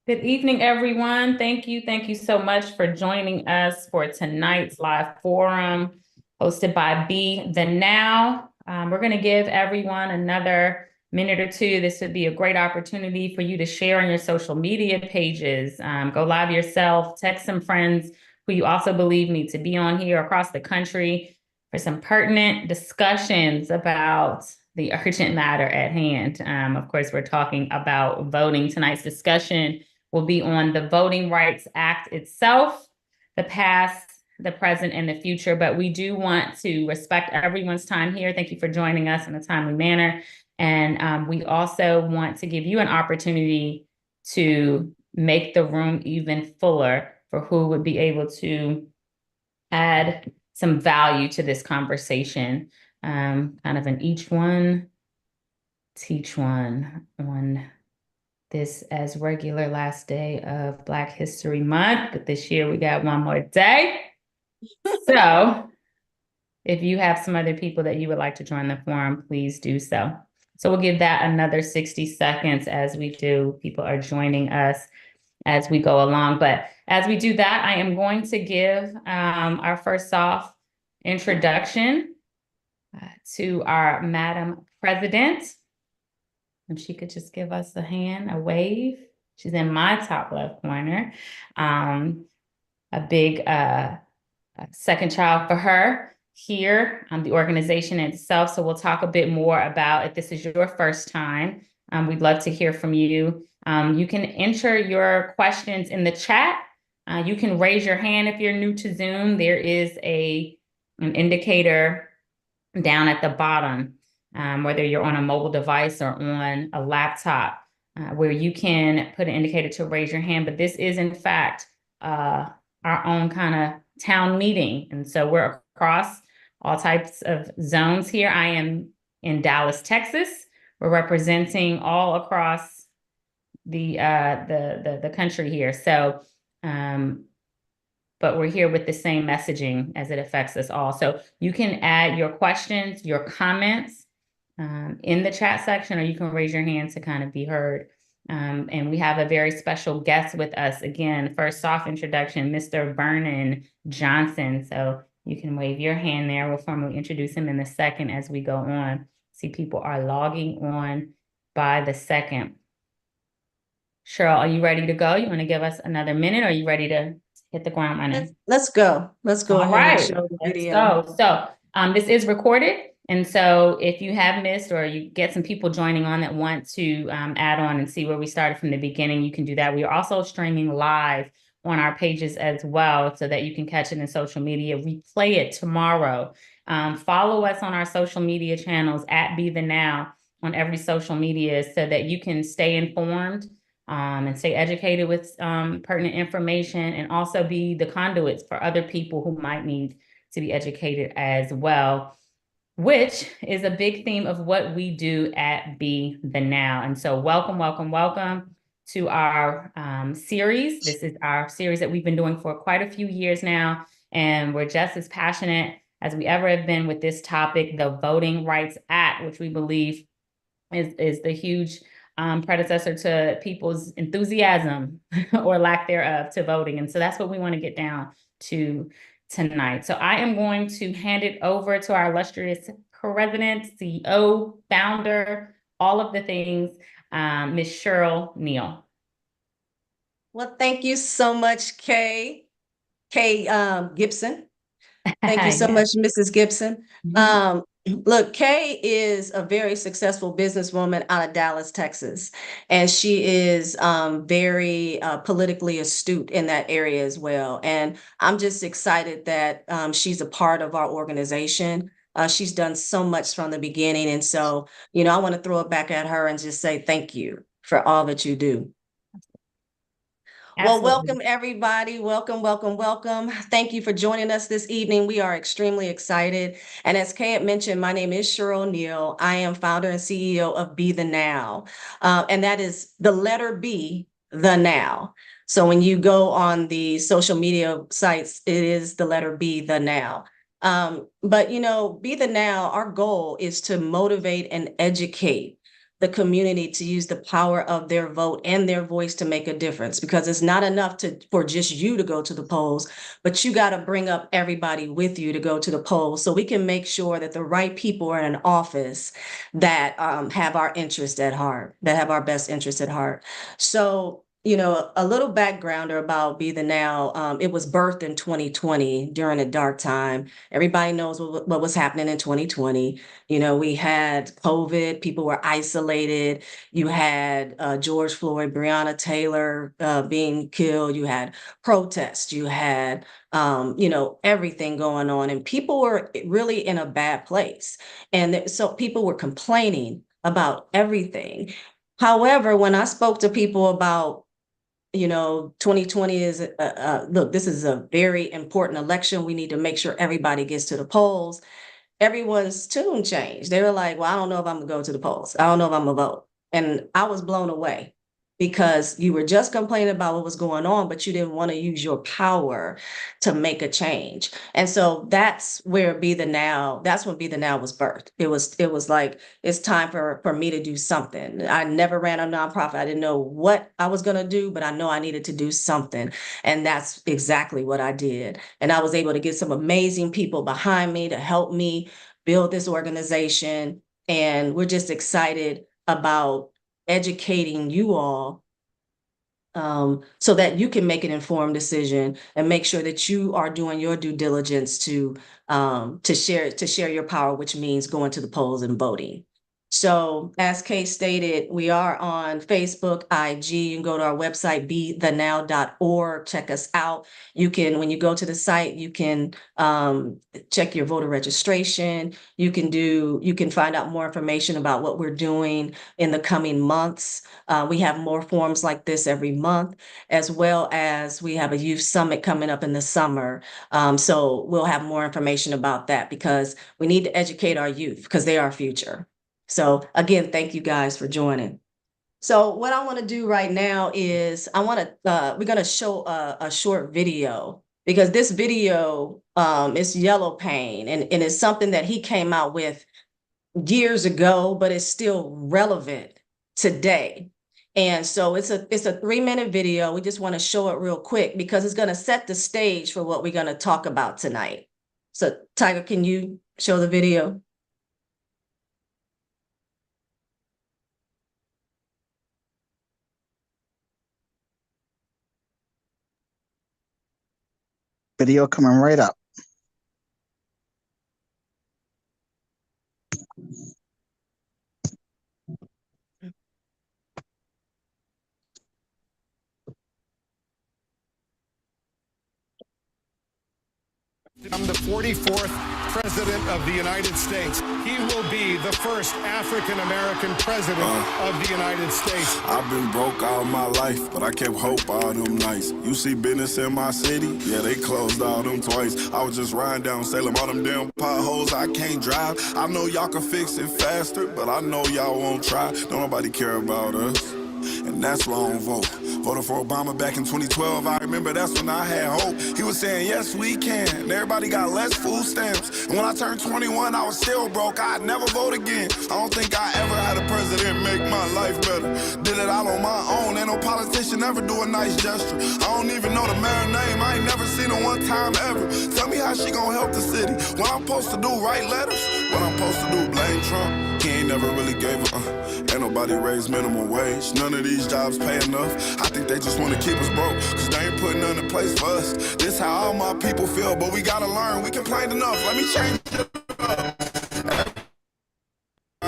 Good evening, everyone. Thank you. Thank you so much for joining us for tonight's live forum hosted by Be the Now. We're going to give everyone another minute or two. This would be a great opportunity for you to share on your social media pages. Go live yourself, text some friends who you also believe need to be on here across the country for some pertinent discussions about the urgent matter at hand. Of course, we're talking about voting. Tonight's discussion will be on the Voting Rights Act itself, the past, the present, and the future. But we do want to respect everyone's time here. Thank you for joining us in a timely manner. And we also want to give you an opportunity to make the room even fuller for who would be able to add some value to this conversation. Kind of an each one, teach one on this as regular last day of Black History Month, but this year we got one more day. So if you have some other people that you would like to join the forum, please do so. So we'll give that another 60 seconds as we do. People are joining us as we go along. But as we do that, I am going to give our first off introduction to our Madam President. If she could just give us a hand, a wave. She's in my top left corner. A big second child for her here, the organization itself. So we'll talk a bit more about if this is your first time. We'd love to hear from you. You can enter your questions in the chat. You can raise your hand if you're new to Zoom. There is an indicator down at the bottom. Whether you're on a mobile device or on a laptop, where you can put an indicator to raise your hand. But this is, in fact, our own kind of town meeting. And so we're across all types of zones here. I am in Dallas, Texas. We're representing all across the country here. So, but we're here with the same messaging as it affects us all. So you can add your questions, your comments, in the chat section, or you can raise your hand to kind of be heard. And we have a very special guest with us. Again, first off introduction, Mr. Vernon Johnson. So you can wave your hand there. We'll formally introduce him in a second as we go on. See, people are logging on by the second. Cheryl, are you ready to go? You want to give us another minute, or are you ready to hit the ground running? Let's go. Let's go All ahead and right, show the let's video. go. So this is recorded. And so if you have missed, or you get some people joining on that want to add on and see where we started from the beginning, you can do that. We are also streaming live on our pages as well, so that you can catch it in social media, replay it tomorrow. Follow us on our social media channels at Be The Now on every social media, so that you can stay informed and stay educated with pertinent information, and also be the conduits for other people who might need to be educated as well, which is a big theme of what we do at Be The Now. And so welcome, welcome, welcome to our series. This is our series that we've been doing for quite a few years now, and we're just as passionate as we ever have been with this topic, the Voting Rights Act, which we believe is the huge predecessor to people's enthusiasm or lack thereof to voting. And so that's what we want to get down to tonight. So I am going to hand it over to our illustrious president, CEO, founder, all of the things, Ms. Cheryl Neal. Well, thank you so much, Kay Gibson. Thank you so much, Mrs. Gibson. Look, Kay is a very successful businesswoman out of Dallas, Texas, and she is very politically astute in that area as well. And I'm just excited that she's a part of our organization. She's done so much from the beginning. And so, I want to throw it back at her and just say thank you for all that you do. Well, welcome everybody. Welcome, welcome, welcome. Thank you for joining us this evening. We are extremely excited. And as Kay had mentioned, my name is Cheryl Neal. I am founder and CEO of Be The Now. And that is the letter B, The Now. So when you go on the social media sites, it is the letter B, The Now. But Be The Now, our goal is to motivate and educate the community to use the power of their vote and their voice to make a difference, because it's not enough for just you to go to the polls, but you got to bring up everybody with you to go to the polls so we can make sure that the right people are in office that have our interest at heart, that have our best interest at heart. So, you know, a little backgrounder about Be the Now. It was birthed in 2020 during a dark time. Everybody knows what was happening in 2020. You know, we had COVID, people were isolated. You had George Floyd, Breonna Taylor being killed. You had protests. You had, you know, everything going on. And people were really in a bad place. And so people were complaining about everything. However, when I spoke to people about, you know, 2020 is, look, this is a very important election. We need to make sure everybody gets to the polls. Everyone's tune changed. They were like, well, I don't know if I'm gonna go to the polls. I don't know if I'm gonna vote. And I was blown away because you were just complaining about what was going on, but you didn't want to use your power to make a change. And so that's where Be the Now, that's when Be the Now was birthed. It was like, it's time for me to do something. I never ran a nonprofit. I didn't know what I was going to do, but I know I needed to do something. And that's exactly what I did. And I was able to get some amazing people behind me to help me build this organization. And we're just excited about educating you all so that you can make an informed decision and make sure that you are doing your due diligence to share your power, which means going to the polls and voting. So as Kay stated, we are on Facebook, IG. You can go to our website, bethenow.org. Check us out. You can, when you go to the site, you can check your voter registration. You can find out more information about what we're doing in the coming months. We have more forums like this every month, as well as we have a youth summit coming up in the summer. So we'll have more information about that because we need to educate our youth because they are our future. So again, thank you guys for joining. So what I want to do right now is we're going to show a short video because this video is Yellow Pain and it's something that he came out with years ago, but it's still relevant today. And so it's a 3-minute video. We just want to show it real quick because it's going to set the stage for what we're going to talk about tonight. So Tiger, can you show the video? Video coming right up. I'm the 44th president of the United States. He will be the first African-American president of the United States. I've been broke all my life, but I kept hope all them nights. You see business in my city? Yeah, they closed all them twice. I was just riding down Salem, all them damn potholes I can't drive. I know y'all can fix it faster, but I know y'all won't try. Don't nobody care about us, and that's why I don't vote. Voted for Obama back in 2012. I remember that's when I had hope. He was saying, yes, we can. And everybody got less food stamps. And when I turned 21, I was still broke. I'd never vote again. I don't think I ever had a president make my life better. Did it all on my own. Ain't no politician ever do a nice gesture. I don't even know the mayor's name. I ain't never seen her one time ever. Tell me how she gonna help the city. What I'm supposed to do, write letters? What I'm supposed to do, blame Trump? He ain't never really gave a ain't nobody raised minimum wage. None of these jobs pay enough. I think they just want to keep us broke, cause they ain't putting none in place for us. This how all my people feel, but we gotta learn. We complained enough. Let me change it up.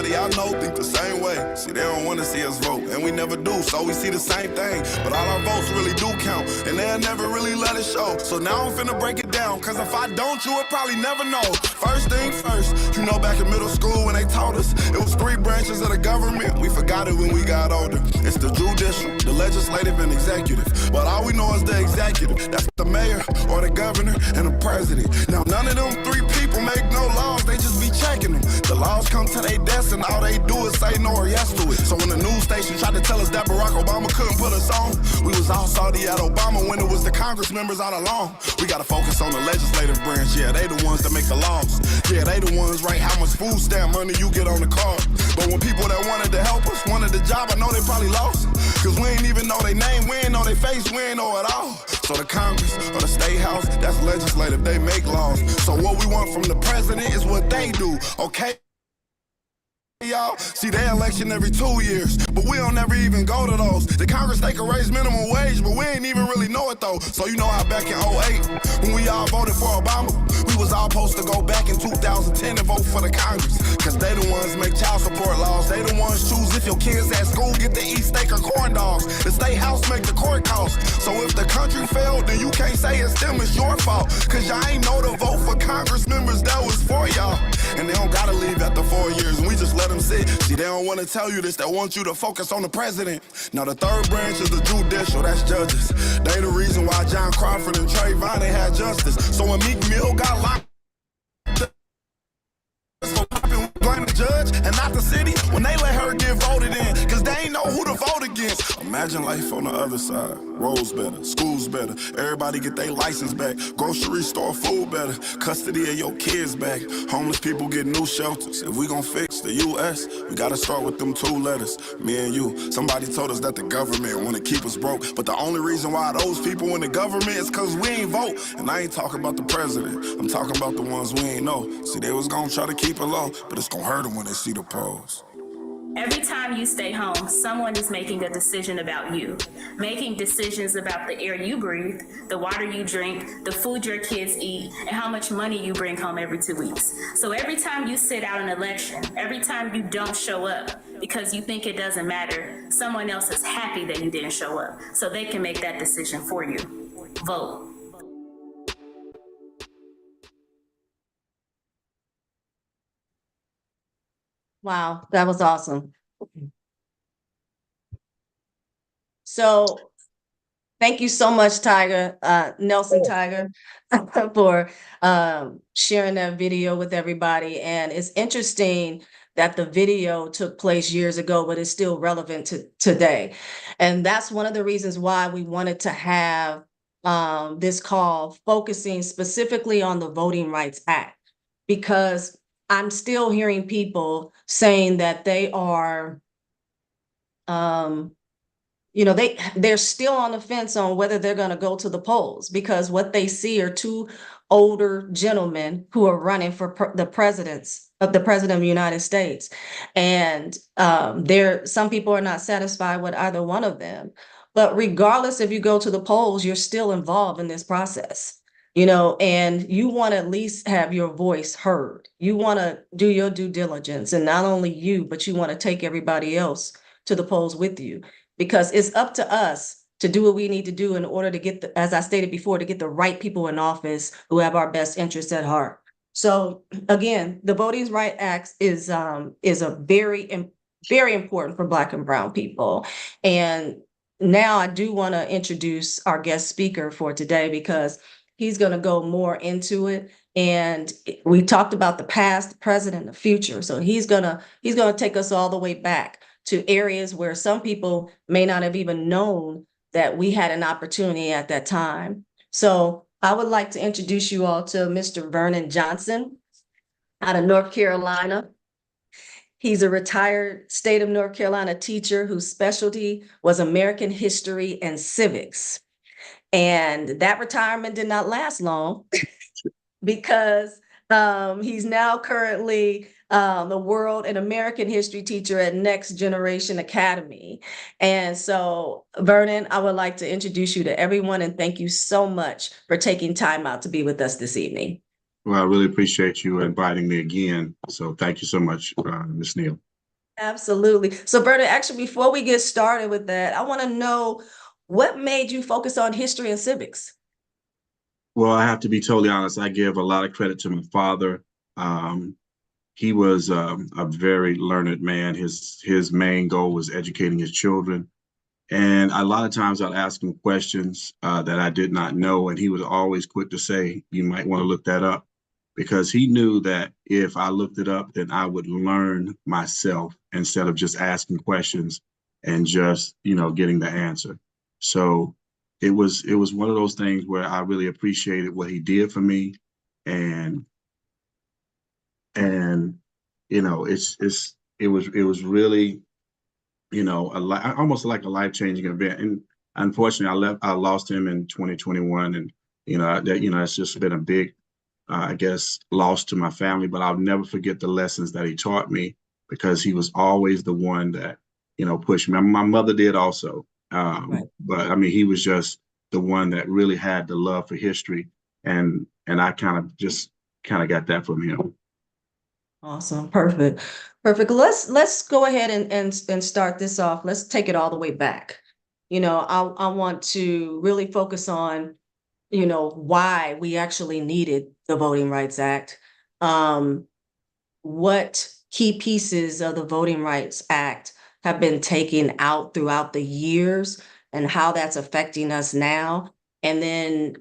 Y'all know think the same way. See, they don't want to see us vote, and we never do, so we see the same thing. But all our votes really do count, and they'll never really let it show. So now I'm finna break it down, cause if I don't, you would probably never know. First thing first, you know back in middle school when they taught us, it was 3 branches of the government. We forgot it when we got older. It's the judicial, the legislative, and executive. But all we know is the executive. That's the mayor, or the governor, and the president. Now none of them 3 people make no laws, they just be checking them. The laws come to their desk and all they do is say no or yes to it. So when the news station tried to tell us that Barack Obama couldn't put us on, we was all salty at Obama when it was the Congress members all along. We gotta focus on the legislative branch, yeah, they the ones that make the laws. Yeah, they the ones write how much food stamp money you get on the card. But when people that wanted to help us probably lost. Cause we ain't even know their name, we ain't know their face, we ain't know it all. So the Congress or the State House, that's legislative, they make laws. So what we want from the president is what they do, okay? Y'all see their election every 2 years, but we don't never even go to those. The Congress, they can raise minimum wage, but we ain't even really know it though. So you know how back in 08, when we all voted for Obama, we was all supposed to go back in 2010 and vote for the Congress. Cause they the ones make child support laws. They the ones choose if your kids at school get to eat steak or corn dogs. The State House make the court costs. So if the country failed, then you can't say it's them, it's your fault. Cause y'all ain't know to vote for Congress members that was for y'all. And they don't gotta leave after 4 years, and we just let them sit. See, they don't want to tell you this, they want you to focus on the president. Now the third branch is the judicial, that's judges. They the reason why John Crawford and Trayvon, they had justice. So when Meek Mill got locked blame the judge and not the city when they let her get voted in, cause they ain't know who to vote against. Imagine life on the other side. Roads better, schools better, everybody get their license back. Grocery store food better, custody of your kids back. Homeless people get new shelters. If we gon' fix the US, we gotta start with them 2 letters, me and you. Somebody told us that the government wanna keep us broke, but the only reason why those people in the government is cause we ain't vote. And I ain't talking about the president, I'm talking about the ones we ain't know. See, they was gonna try to keep it low, but it's gonna hurt them when they see the polls. Every time you stay home, someone is making a decision about you, making decisions about the air you breathe, the water you drink, the food your kids eat, and how much money you bring home every 2 weeks. So every time you sit out an election, every time you don't show up because you think it doesn't matter, someone else is happy that you didn't show up, so they can make that decision for you. Vote. Wow, that was awesome. So thank you so much, Tiger, Nelson Tiger, for sharing that video with everybody. And it's interesting that the video took place years ago, but it's still relevant to today. And that's one of the reasons why we wanted to have this call focusing specifically on the Voting Rights Act, because I'm still hearing people saying that they are, they're still on the fence on whether they're going to go to the polls, because what they see are 2 older gentlemen who are running for the president of the United States. And some people are not satisfied with either one of them. But regardless, if you go to the polls, you're still involved in this process. And you want to at least have your voice heard. You want to do your due diligence, and not only you, but you want to take everybody else to the polls with you, because it's up to us to do what we need to do in order to get, as I stated before, to get the right people in office who have our best interests at heart. So again, the Voting Rights Act is a very important for Black and brown people. And now I do want to introduce our guest speaker for today, because he's going to go more into it. And we talked about the past, the present, and the future. So he's gonna take us all the way back to areas where some people may not have even known that we had an opportunity at that time. So I would like to introduce you all to Mr. Vernon Johnson out of North Carolina. He's a retired state of North Carolina teacher whose specialty was American history and civics. And that retirement did not last long because he's now currently the world and American history teacher at Next Generation Academy. And so, Vernon, I would like to introduce you to everyone and thank you so much for taking time out to be with us this evening. Well, I really appreciate you inviting me again. So thank you so much, Ms. Neal. Absolutely. So, Vernon, actually, before we get started with that, I want to know, what made you focus on history and civics? Well, I have to be totally honest. I give a lot of credit to my father. He was a very learned man. His main goal was educating his children. And a lot of times I'd ask him questions that I did not know. And he was always quick to say, you might want to look that up, because he knew that if I looked it up, then I would learn myself instead of just asking questions and just, getting the answer. So it was one of those things where I really appreciated what he did for me. And it was really almost like a life-changing event. And unfortunately, I lost him in 2021, and it's just been a big, I guess, loss to my family. But I'll never forget the lessons that he taught me, because he was always the one that pushed me. My mother did also, Right. but I mean, he was just the one that really had the love for history, and I kind of got that from him. Awesome. Perfect. Perfect. Let's go ahead and start this off. Let's take it all the way back. I want to really focus on, why we actually needed the Voting Rights Act. What key pieces of the Voting Rights Act have been taken out throughout the years and how that's affecting us now. And then,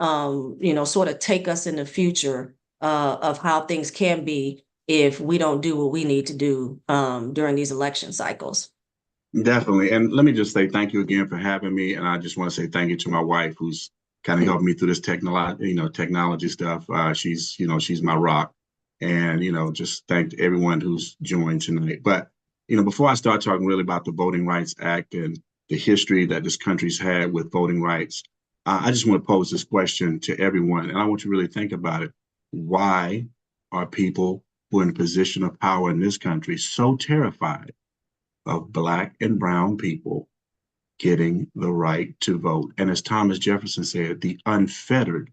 sort of take us in the future of how things can be if we don't do what we need to do during these election cycles. Definitely. And let me just say thank you again for having me. And I just want to say thank you to my wife, who's kind of helped me through this technology stuff. She's my rock. And, just thank everyone who's joined tonight. But, before I start talking really about the Voting Rights Act and the history that this country's had with voting rights, I just want to pose this question to everyone. And I want you to really think about it. Why are people who are in a position of power in this country so terrified of Black and brown people getting the right to vote? And as Thomas Jefferson said, the unfettered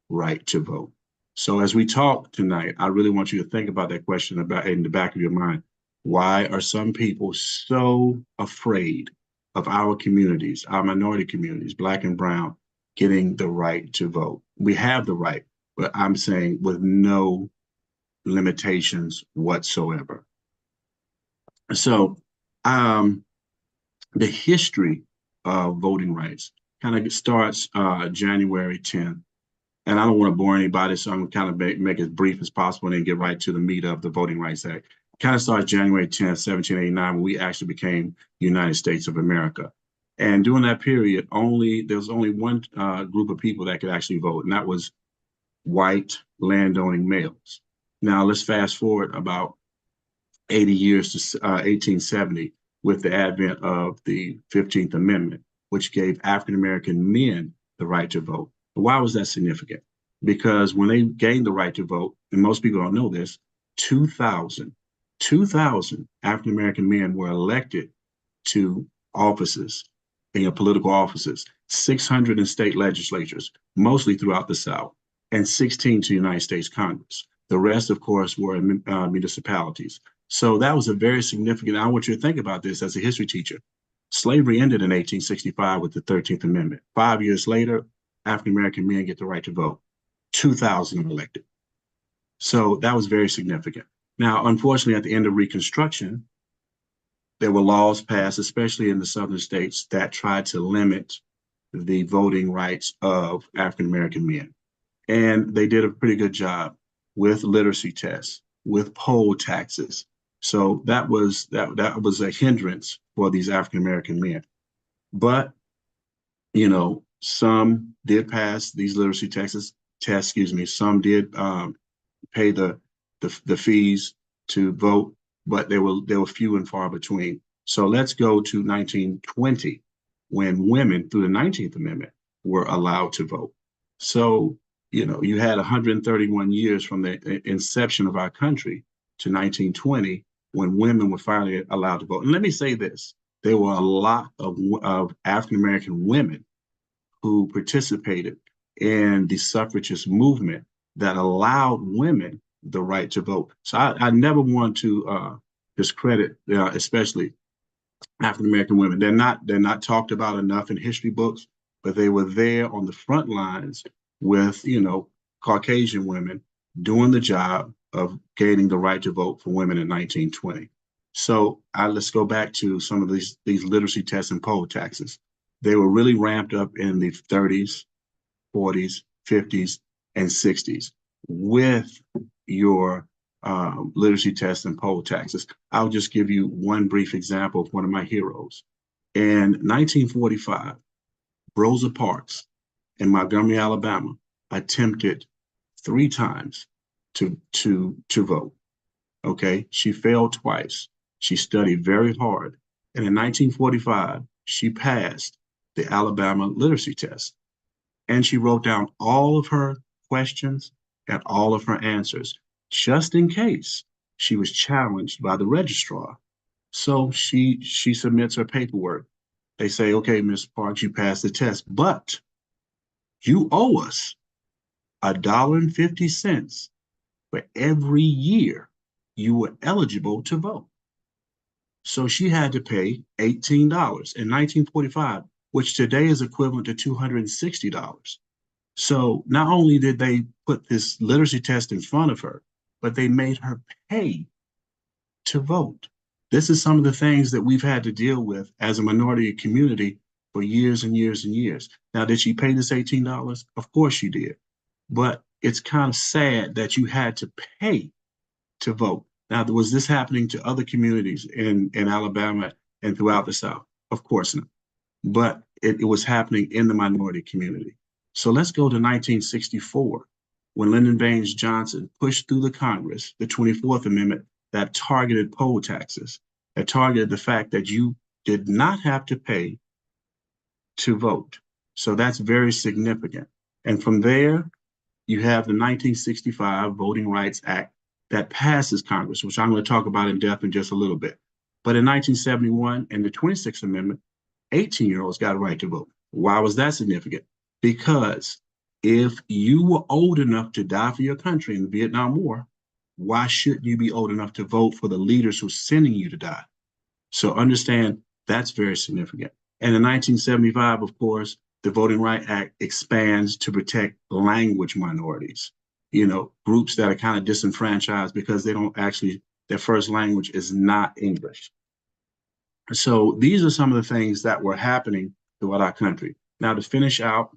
right to vote. So as we talk tonight, I really want you to think about that question about in the back of your mind. Why are some people so afraid of our communities, our minority communities, Black and brown, getting the right to vote? We have the right, but I'm saying with no limitations whatsoever. So the history of voting rights kind of starts January 10th. And I don't want to bore anybody, so I'm going to kind of make it as brief as possible and then get right to the meat of the Voting Rights Act. Kind of starts January 10th, 1789, when we actually became the United States of America. And during that period, there was only one group of people that could actually vote, and that was white landowning males. Now, let's fast forward about 80 years to 1870 with the advent of the 15th Amendment, which gave African-American men the right to vote. Why was that significant? Because when they gained the right to vote, and most people don't know this, 2,000 African-American men were elected to offices, political offices, 600 in state legislatures, mostly throughout the South, and 16 to the United States Congress. The rest, of course, were municipalities. So that was a very significant. I want you to think about this as a history teacher. Slavery ended in 1865 with the 13th Amendment. 5 years later, African-American men get the right to vote. 2,000 are elected. So that was very significant. Now, unfortunately, at the end of Reconstruction, there were laws passed, especially in the southern states, that tried to limit the voting rights of African-American men. And they did a pretty good job with literacy tests, with poll taxes. So that was a hindrance for these African-American men. But, some did pass these literacy tests, some did pay the fees to vote, but they were few and far between. So let's go to 1920, when women, through the 19th Amendment, were allowed to vote. So, you had 131 years from the inception of our country to 1920, when women were finally allowed to vote. And let me say this, there were a lot of African-American women who participated in the suffragist movement that allowed women the right to vote. So I never want to discredit, especially African-American women. They're not talked about enough in history books, but they were there on the front lines with, Caucasian women doing the job of gaining the right to vote for women in 1920. So let's go back to some of these literacy tests and poll taxes. They were really ramped up in the 30s, 40s, 50s, and 60s with your literacy tests and poll taxes. I'll just give you one brief example of one of my heroes. In 1945, Rosa Parks in Montgomery, Alabama, attempted 3 times to vote. Okay, she failed twice. She studied very hard, And in 1945, she passed the Alabama literacy test. And she wrote down all of her questions and all of her answers, just in case she was challenged by the registrar. So she submits her paperwork. They say, okay, Ms. Parks, you passed the test, but you owe us $1.50 for every year you were eligible to vote. So she had to pay $18 in 1945, which today is equivalent to $260. So not only did they put this literacy test in front of her, but they made her pay to vote. This is some of the things that we've had to deal with as a minority community for years and years and years. Now, did she pay this $18? Of course she did. But it's kind of sad that you had to pay to vote. Now, was this happening to other communities in Alabama and throughout the South? Of course not. But it was happening in the minority community. So let's go to 1964, when Lyndon Baines Johnson pushed through the Congress the 24th Amendment that targeted poll taxes, that targeted the fact that you did not have to pay to vote. So that's very significant. And from there, you have the 1965 Voting Rights Act that passes Congress, which I'm going to talk about in depth in just a little bit. But in 1971, in the 26th Amendment, 18-year-olds got a right to vote. Why was that significant? Because if you were old enough to die for your country in the Vietnam War, why shouldn't you be old enough to vote for the leaders who are sending you to die? So understand that's very significant. And in 1975, of course, the Voting Rights Act expands to protect language minorities, you know, groups that are kind of disenfranchised because they don't actually, their first language is not English. So these are some of the things that were happening throughout our country. Now, to finish out,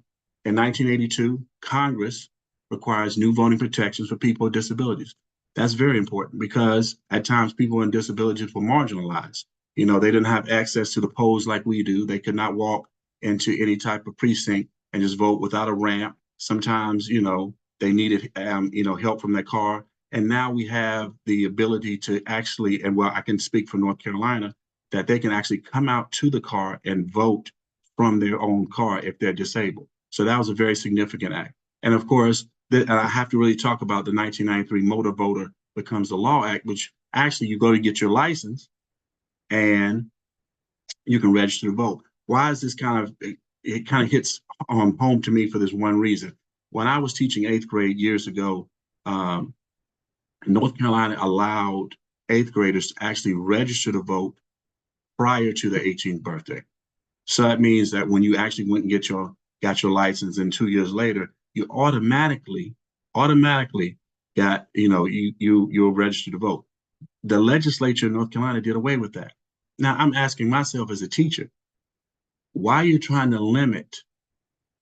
in 1982, Congress requires new voting protections for people with disabilities. That's very important because at times people with disabilities were marginalized. You know, they didn't have access to the polls like we do. They could not walk into any type of precinct and just vote without a ramp. Sometimes, you know, they needed, help from their car. And now we have the ability to actually, and well, I can speak for North Carolina, that they can actually come out to the car and vote from their own car if they're disabled. So that was a very significant act. And of course, I have to really talk about the 1993 Motor Voter Becomes the Law Act, which actually you go to get your license and you can register to vote. Why is this it kind of hits home to me for this one reason. When I was teaching 8th grade years ago, North Carolina allowed 8th graders to actually register to vote prior to their 18th birthday. So that means that when you actually went and got your license, and 2 years later, you automatically got, you're registered to vote. The legislature in North Carolina did away with that. Now I'm asking myself as a teacher, why are you trying to limit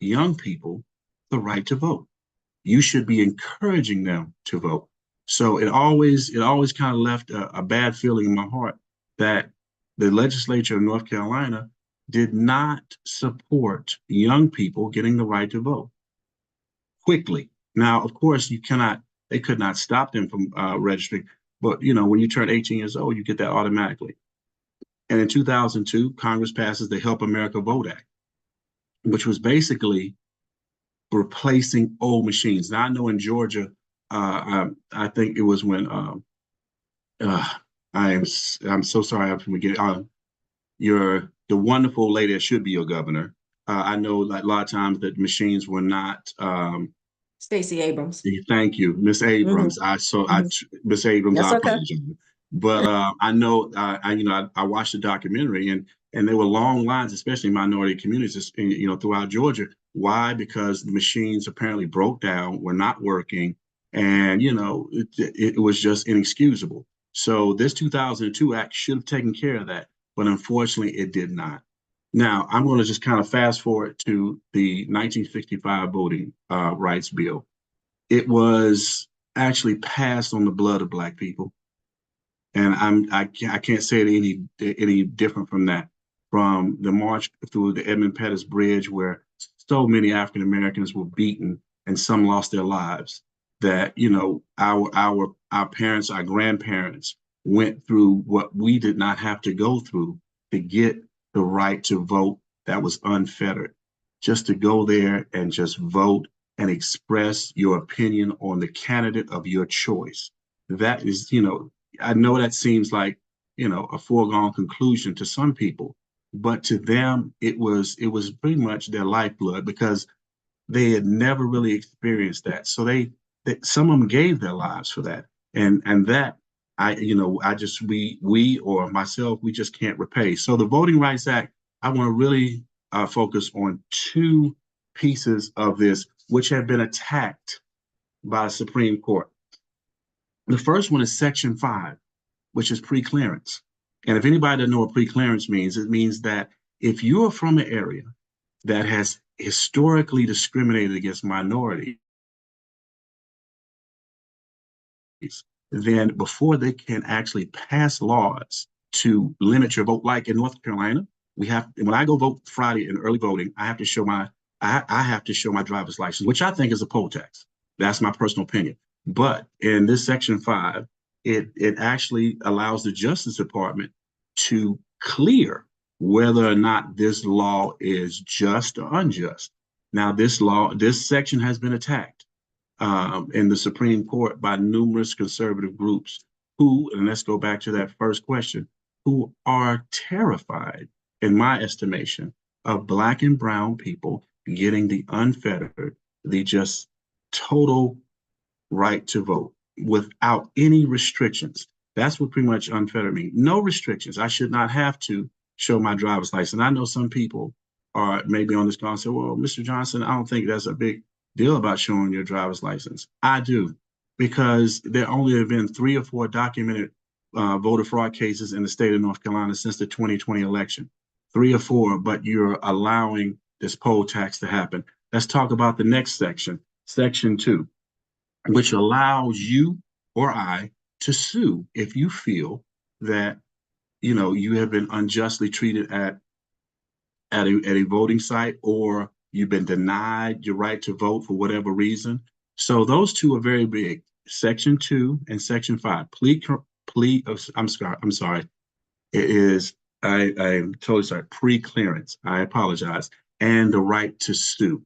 young people the right to vote? You should be encouraging them to vote. So it always kind of left a bad feeling in my heart that the legislature of North Carolina did not support young people getting the right to vote quickly. Now, of course, they could not stop them from registering, but when you turn 18 years old, you get that automatically. And in 2002, Congress passes the Help America Vote Act, which was basically replacing old machines. Now, I know in Georgia, I think it was when I'm so sorry I'm forgetting the wonderful lady that should be your governor. I know like a lot of times that machines were not. Stacey Abrams. Thank you, Miss Abrams. Mm-hmm. Miss Abrams. That's I okay. apologize. But I know I watched the documentary and there were long lines, especially in minority communities, throughout Georgia. Why? Because the machines apparently broke down, were not working, and it was just inexcusable. So this 2002 Act should have taken care of that, but unfortunately it did not. Now, I'm going to just kind of fast forward to the 1965 Voting Rights Bill. It was actually passed on the blood of Black people. And I can't say it any different from that. From the march through the Edmund Pettus Bridge, where so many African Americans were beaten and some lost their lives, that our parents, our grandparents went through what we did not have to go through to get the right to vote that was unfettered, just to go there and just vote and express your opinion on the candidate of your choice. That is, I know that seems like, a foregone conclusion to some people, but to them, it was pretty much their lifeblood because they had never really experienced that. So some of them gave their lives for that. And that we or myself, we just can't repay. So the Voting Rights Act, I want to really focus on two pieces of this, which have been attacked by the Supreme Court. The first one is Section 5, which is pre-clearance. And if anybody doesn't know what pre-clearance means, it means that if you are from an area that has historically discriminated against minorities, then before they can actually pass laws to limit your vote, like in North Carolina, when I go vote Friday in early voting, I have to show my driver's license, which I think is a poll tax. That's my personal opinion. But in this Section 5, it actually allows the Justice Department to clear whether or not this law is just or unjust. Now, this section has been attacked in the Supreme Court by numerous conservative groups who, and let's go back to that first question, who are terrified, in my estimation, of Black and brown people getting the unfettered, the just total right to vote without any restrictions. That's what pretty much unfettered means. No restrictions. I should not have to show my driver's license. I know some people are maybe on this call and say, well, Mr. Johnson, I don't think that's a big deal about showing your driver's license. I do, because there only have been 3 or 4 documented voter fraud cases in the state of North Carolina since the 2020 election. 3 or 4, but you're allowing this poll tax to happen. Let's talk about the next section, Section 2, which allows you or I to sue if you feel that you have been unjustly treated at a voting site, or you've been denied your right to vote for whatever reason. So those two are very big. Section 2 and Section 5. I'm sorry. It is, I'm totally sorry, pre-clearance. I apologize. And the right to sue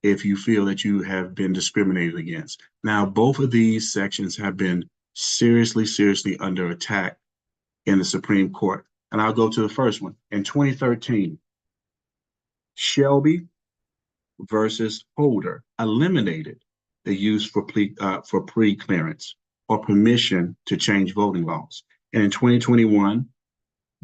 if you feel that you have been discriminated against. Now, both of these sections have been seriously under attack in the Supreme Court. And I'll go to the first one. In 2013, Shelby versus Holder eliminated the use for pre-clearance or permission to change voting laws. And in 2021,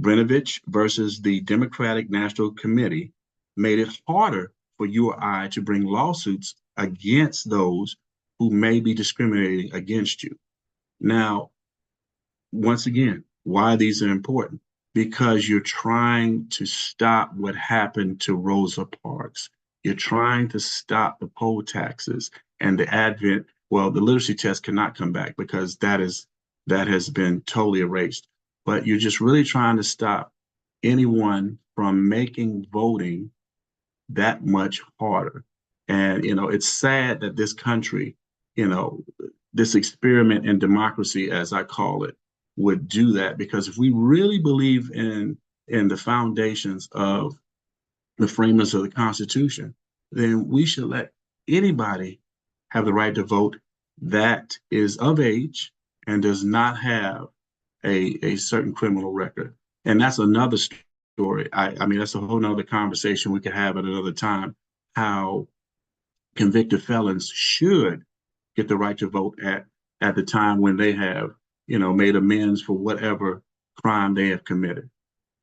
Brnovich versus the Democratic National Committee made it harder for you or I to bring lawsuits against those who may be discriminating against you. Now, once again, why these are important? Because you're trying to stop what happened to Rosa Parks. You're trying to stop the poll taxes and the advent. Well, the literacy test cannot come back because that has been totally erased. But you're just really trying to stop anyone from making voting that much harder. And, it's sad that this country, this experiment in democracy, as I call it, would do that, because if we really believe in the foundations of the framers of the Constitution, then we should let anybody have the right to vote that is of age and does not have a certain criminal record. And that's another story. I mean, that's a whole nother conversation we could have at another time, how convicted felons should get the right to vote at the time when they have made amends for whatever crime they have committed.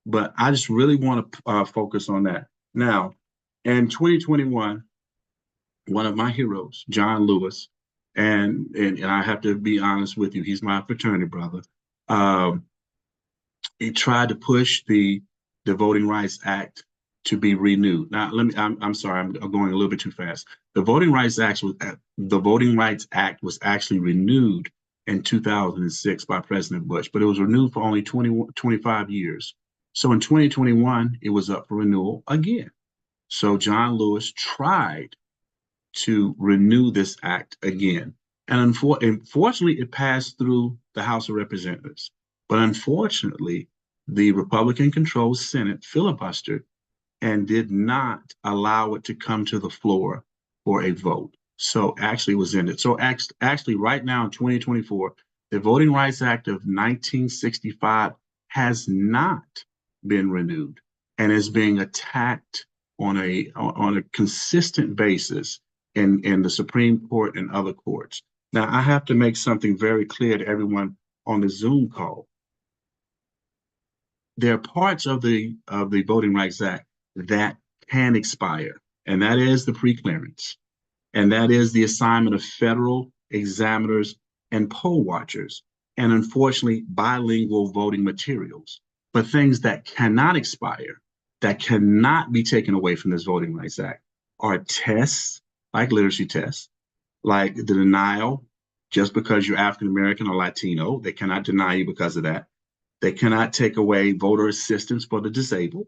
But I just really want to focus on that. Now, in 2021, one of my heroes, John Lewis, and I have to be honest with you, he's my fraternity brother. He tried to push the Voting Rights Act to be renewed. Now, I'm sorry, I'm going a little bit too fast. The Voting Rights Act was actually renewed in 2006 by President Bush, but it was renewed for only 25 years. So in 2021, it was up for renewal again. So John Lewis tried to renew this act again. And unfortunately, it passed through the House of Representatives. But unfortunately, the Republican-controlled Senate filibustered and did not allow it to come to the floor for a vote. So actually it was ended. So actually right now in 2024, the Voting Rights Act of 1965 has not been renewed and is being attacked on a consistent basis in the Supreme Court and other courts. Now, I have to make something very clear to everyone on the Zoom call. There are parts of the Voting Rights Act that can expire, and that is the preclearance, and that is the assignment of federal examiners and poll watchers, and unfortunately, bilingual voting materials. But things that cannot expire, that cannot be taken away from this Voting Rights Act, are tests, like literacy tests, like the denial, just because you're African American or Latino, they cannot deny you because of that. They cannot take away voter assistance for the disabled.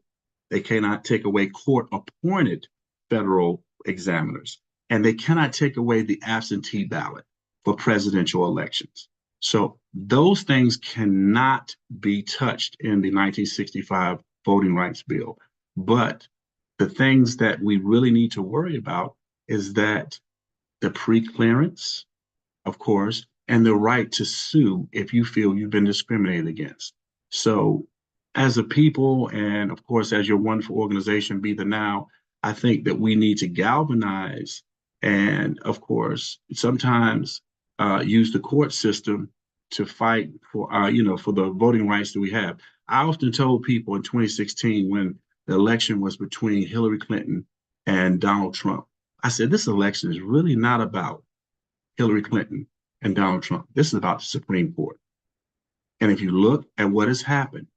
They cannot take away court-appointed federal examiners. And they cannot take away the absentee ballot for presidential elections. So those things cannot be touched in the 1965 Voting Rights Bill. But the things that we really need to worry about is that the preclearance, of course, and the right to sue if you feel you've been discriminated against. So as a people, and of course, as your wonderful organization, Be the Now, I think that we need to galvanize and, of course, sometimes use the court system to fight for, for the voting rights that we have. I often told people in 2016, when the election was between Hillary Clinton and Donald Trump, I said, this election is really not about Hillary Clinton and Donald Trump. This is about the Supreme Court. And if you look at what has happened,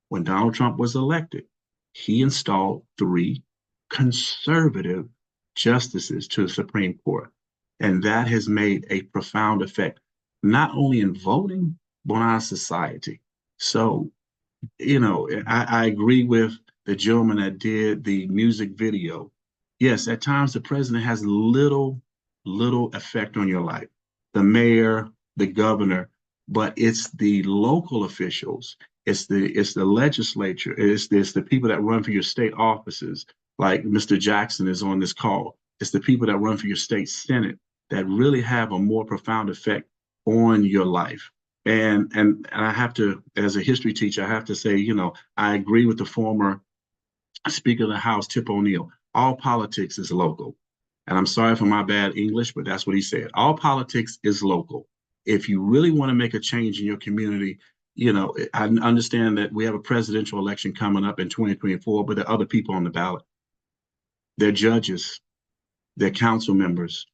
when Donald Trump was elected, he installed 3 conservative justices to the Supreme Court. And that has made a profound effect, not only in voting, but on our society. So, I agree with the gentleman that did the music video. Yes, at times the president has little effect on your life. The mayor, the governor, but it's the local officials, it's the legislature, it's the people that run for your state offices, like Mr. Jackson is on this call. It's the people that run for your state senate that really have a more profound effect on your life. And I have to, as a history teacher, I have to say, I agree with the former Speaker of the House, Tip O'Neill. All politics is local. And I'm sorry for my bad English, but that's what he said. All politics is local. If you really want to make a change in your community, I understand that we have a presidential election coming up in 2024, but there are other people on the ballot. They're judges, they're council members,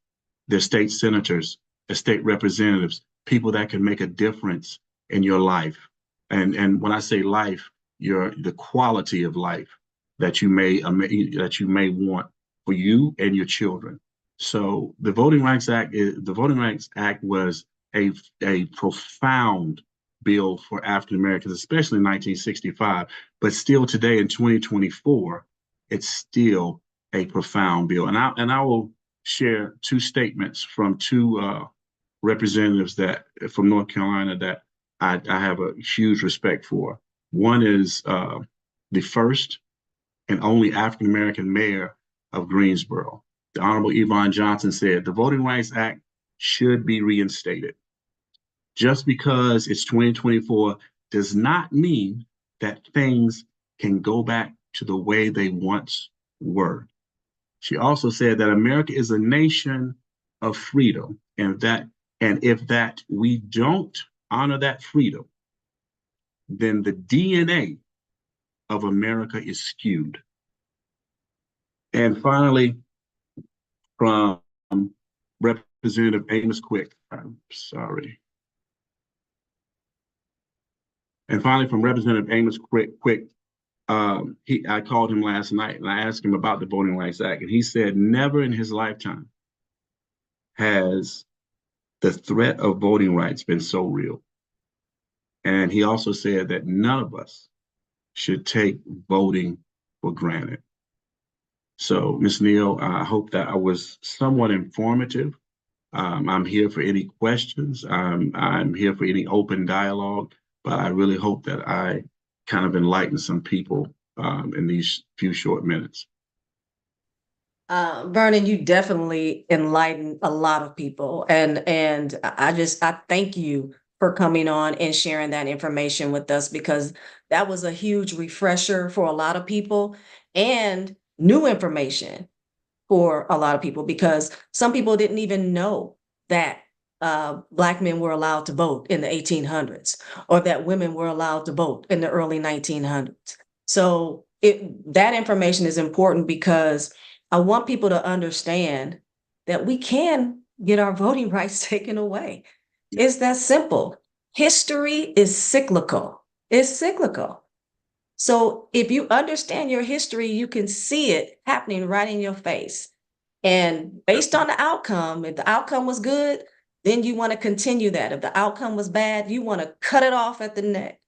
they're state senators, they're state representatives, people that can make a difference in your life. And when I say life, the quality of life that you may want for you and your children. So the Voting Rights Act was a profound bill for African Americans, especially in 1965, but still today in 2024, it's still a profound bill. And I will share 2 statements from 2 representatives from North Carolina that I have a huge respect for. One is the first and only African American mayor of Greensboro. The Honorable Yvonne Johnson said, the Voting Rights Act should be reinstated. Just because it's 2024 does not mean that things can go back to the way they once were. She also said that America is a nation of freedom, and if we don't honor that freedom, then the DNA of America is skewed. And finally, from Representative Amos Quick, I'm sorry. And finally, from Representative Amos Quick, I called him last night and I asked him about the Voting Rights Act, and he said never in his lifetime has the threat of voting rights been so real. And he also said that none of us should take voting for granted. So, Ms. Neal, I hope that I was somewhat informative. I'm here for any questions. I'm here for any open dialogue, but I really hope that I kind of enlighten some people in these few short minutes. Vernon, you definitely enlightened a lot of people, and I thank you for coming on and sharing that information with us, because that was a huge refresher for a lot of people and new information for a lot of people, because some people didn't even know that Black men were allowed to vote in the 1800s, or that women were allowed to vote in the early 1900s. So that information is important, because I want people to understand that we can get our voting rights taken away. It's that simple. History is cyclical. It's cyclical. So if you understand your history, you can see it happening right in your face. And based on the outcome, if the outcome was good, then you want to continue that. If the outcome was bad, you want to cut it off at the neck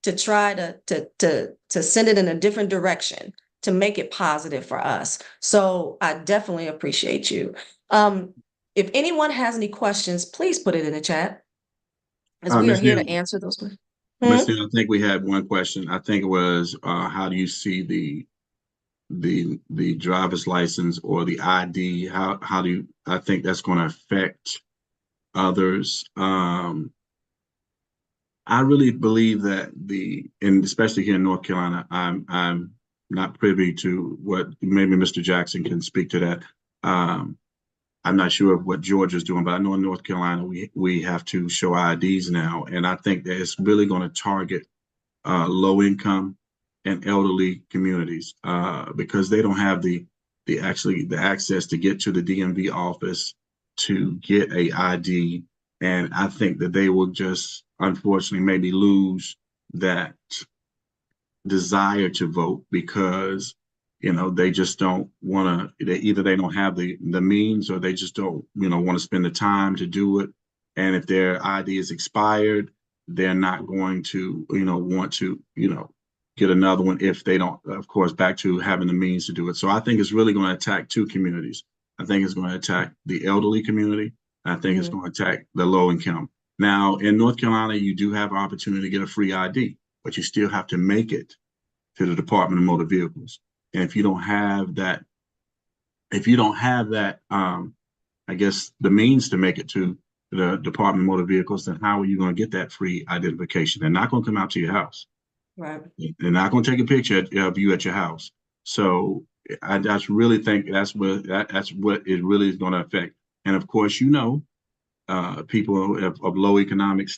to try to send it in a different direction, to make it positive for us. So I definitely appreciate you. If anyone has any questions, please put it in the chat, as we are Ms. here Neal, to answer those questions. Ms. Neal, I think we had one question. I think it was, how do you see the driver's license or the ID? How do you? I think that's going to affect others. I really believe that and especially here in North Carolina, I'm not privy to what, maybe Mr. Jackson can speak to that. I'm not sure of what Georgia's doing, but I know in North Carolina we have to show IDs now, and I think that it's really going to target low income and elderly communities because they don't have the access to get to the DMV office to get a ID, and I think that they will just unfortunately maybe lose that desire to vote because they just don't want to. Either they don't have the means, or they just don't want to spend the time to do it. And if their ID is expired, they're not going to want to get another one if they don't, of course, back to having the means to do it. So I think it's really going to attack two communities. I think it's going to attack the elderly community. And I think it's going to attack the low income. Now, in North Carolina, you do have an opportunity to get a free ID, but you still have to make it to the Department of Motor Vehicles. And if you don't have that, I guess the means to make it to the Department of Motor Vehicles, then how are you going to get that free identification? They're not going to come out to your house. Right. They're not going to take a picture of you at your house. So I just really think that's what it really is going to affect. And of course, people of low economic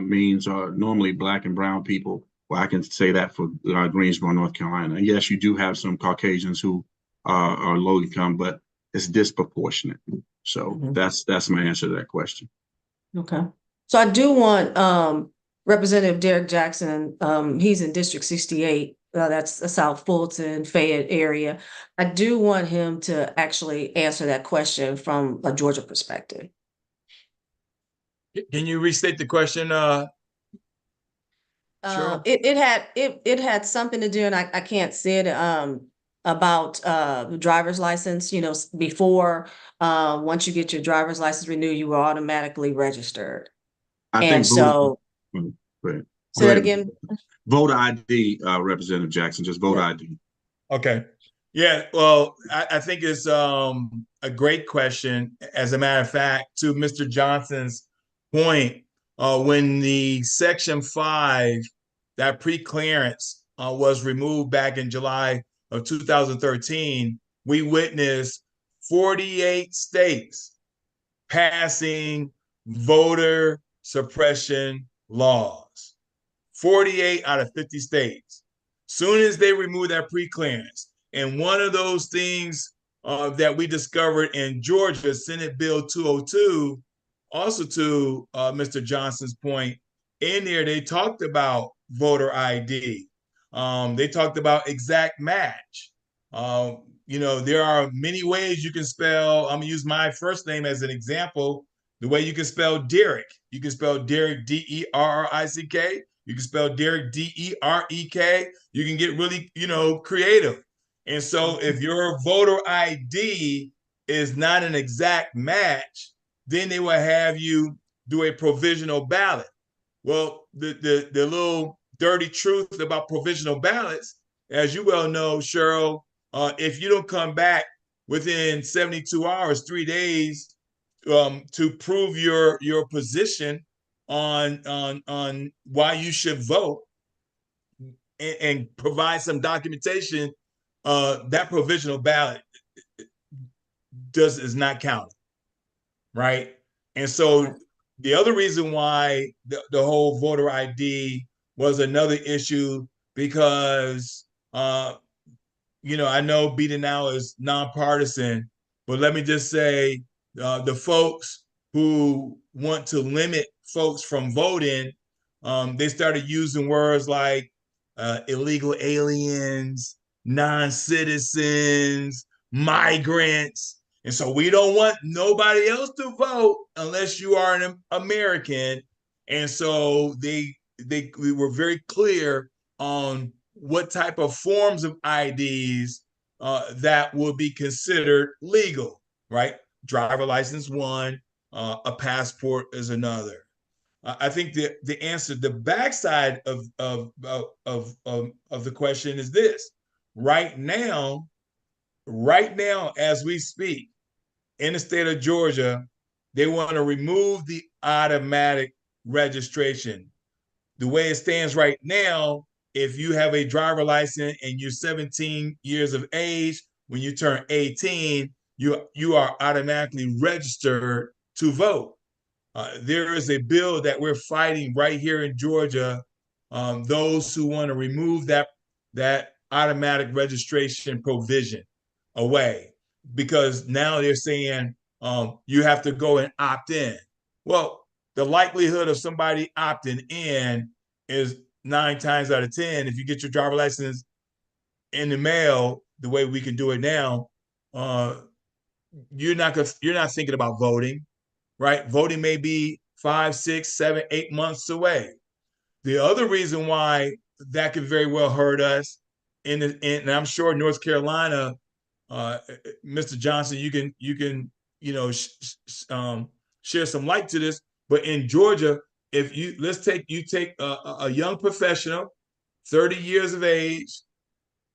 means are normally Black and brown people. Well, I can say that for Greensboro, North Carolina. And yes, you do have some Caucasians who are low income, but it's disproportionate. So that's my answer to that question. Okay. So I do want Representative Derek Jackson. He's in District 68. That's the South Fulton, Fayette area. I do want him to actually answer that question from a Georgia perspective. Can you restate the question? Cheryl? It had something to do, and I can't say it, about the driver's license. Before once you get your driver's license renewed, you were automatically registered. Say that again. Voter ID, Representative Jackson, just voter ID. Okay. Yeah, well, I think it's a great question. As a matter of fact, to Mr. Johnson's point, when the Section 5, that pre-clearance was removed back in July of 2013, we witnessed 48 states passing voter suppression laws. 48 out of 50 states. Soon as they removed that pre-clearance, and one of those things that we discovered in Georgia, Senate Bill 202, also to Mr. Johnson's point, in there they talked about voter ID. They talked about exact match. There are many ways you can spell. I'm gonna use my first name as an example. The way you can spell Derek. You can spell Derek Derrick. You can spell Derek Derek. You can get really, creative. And so if your voter ID is not an exact match, then they will have you do a provisional ballot. Well, the dirty truth about provisional ballots, as you well know, Cheryl, if you don't come back within 72 hours, 3 days, to prove your position on why you should vote and provide some documentation, that provisional ballot is not counted, right? And so the other reason why the whole voter ID was another issue, because I know Beat It Now is nonpartisan, but let me just say, the folks who want to limit folks from voting, they started using words like illegal aliens, non-citizens, migrants. And so we don't want nobody else to vote unless you are an American. And so we were very clear on what type of forms of IDs that will be considered legal, right? Driver license one, a passport is another. I think the answer, the backside of the question is this: right now, as we speak, in the state of Georgia, they want to remove the automatic registration. The way it stands right now, if you have a driver license and you're 17 years of age, when you turn 18, you are automatically registered to vote. There is a bill that we're fighting right here in Georgia. Those who want to remove that automatic registration provision away, because now they're saying you have to go and opt in. Well, the likelihood of somebody opting in is 9 times out of 10. If you get your driver license in the mail, the way we can do it now, you're not thinking about voting, right? Voting may be 5, 6, 7, 8 months away. The other reason why that could very well hurt us, and I'm sure North Carolina, Mr. Johnson, you can share some light to this. But in Georgia, if you take a young professional, 30 years of age,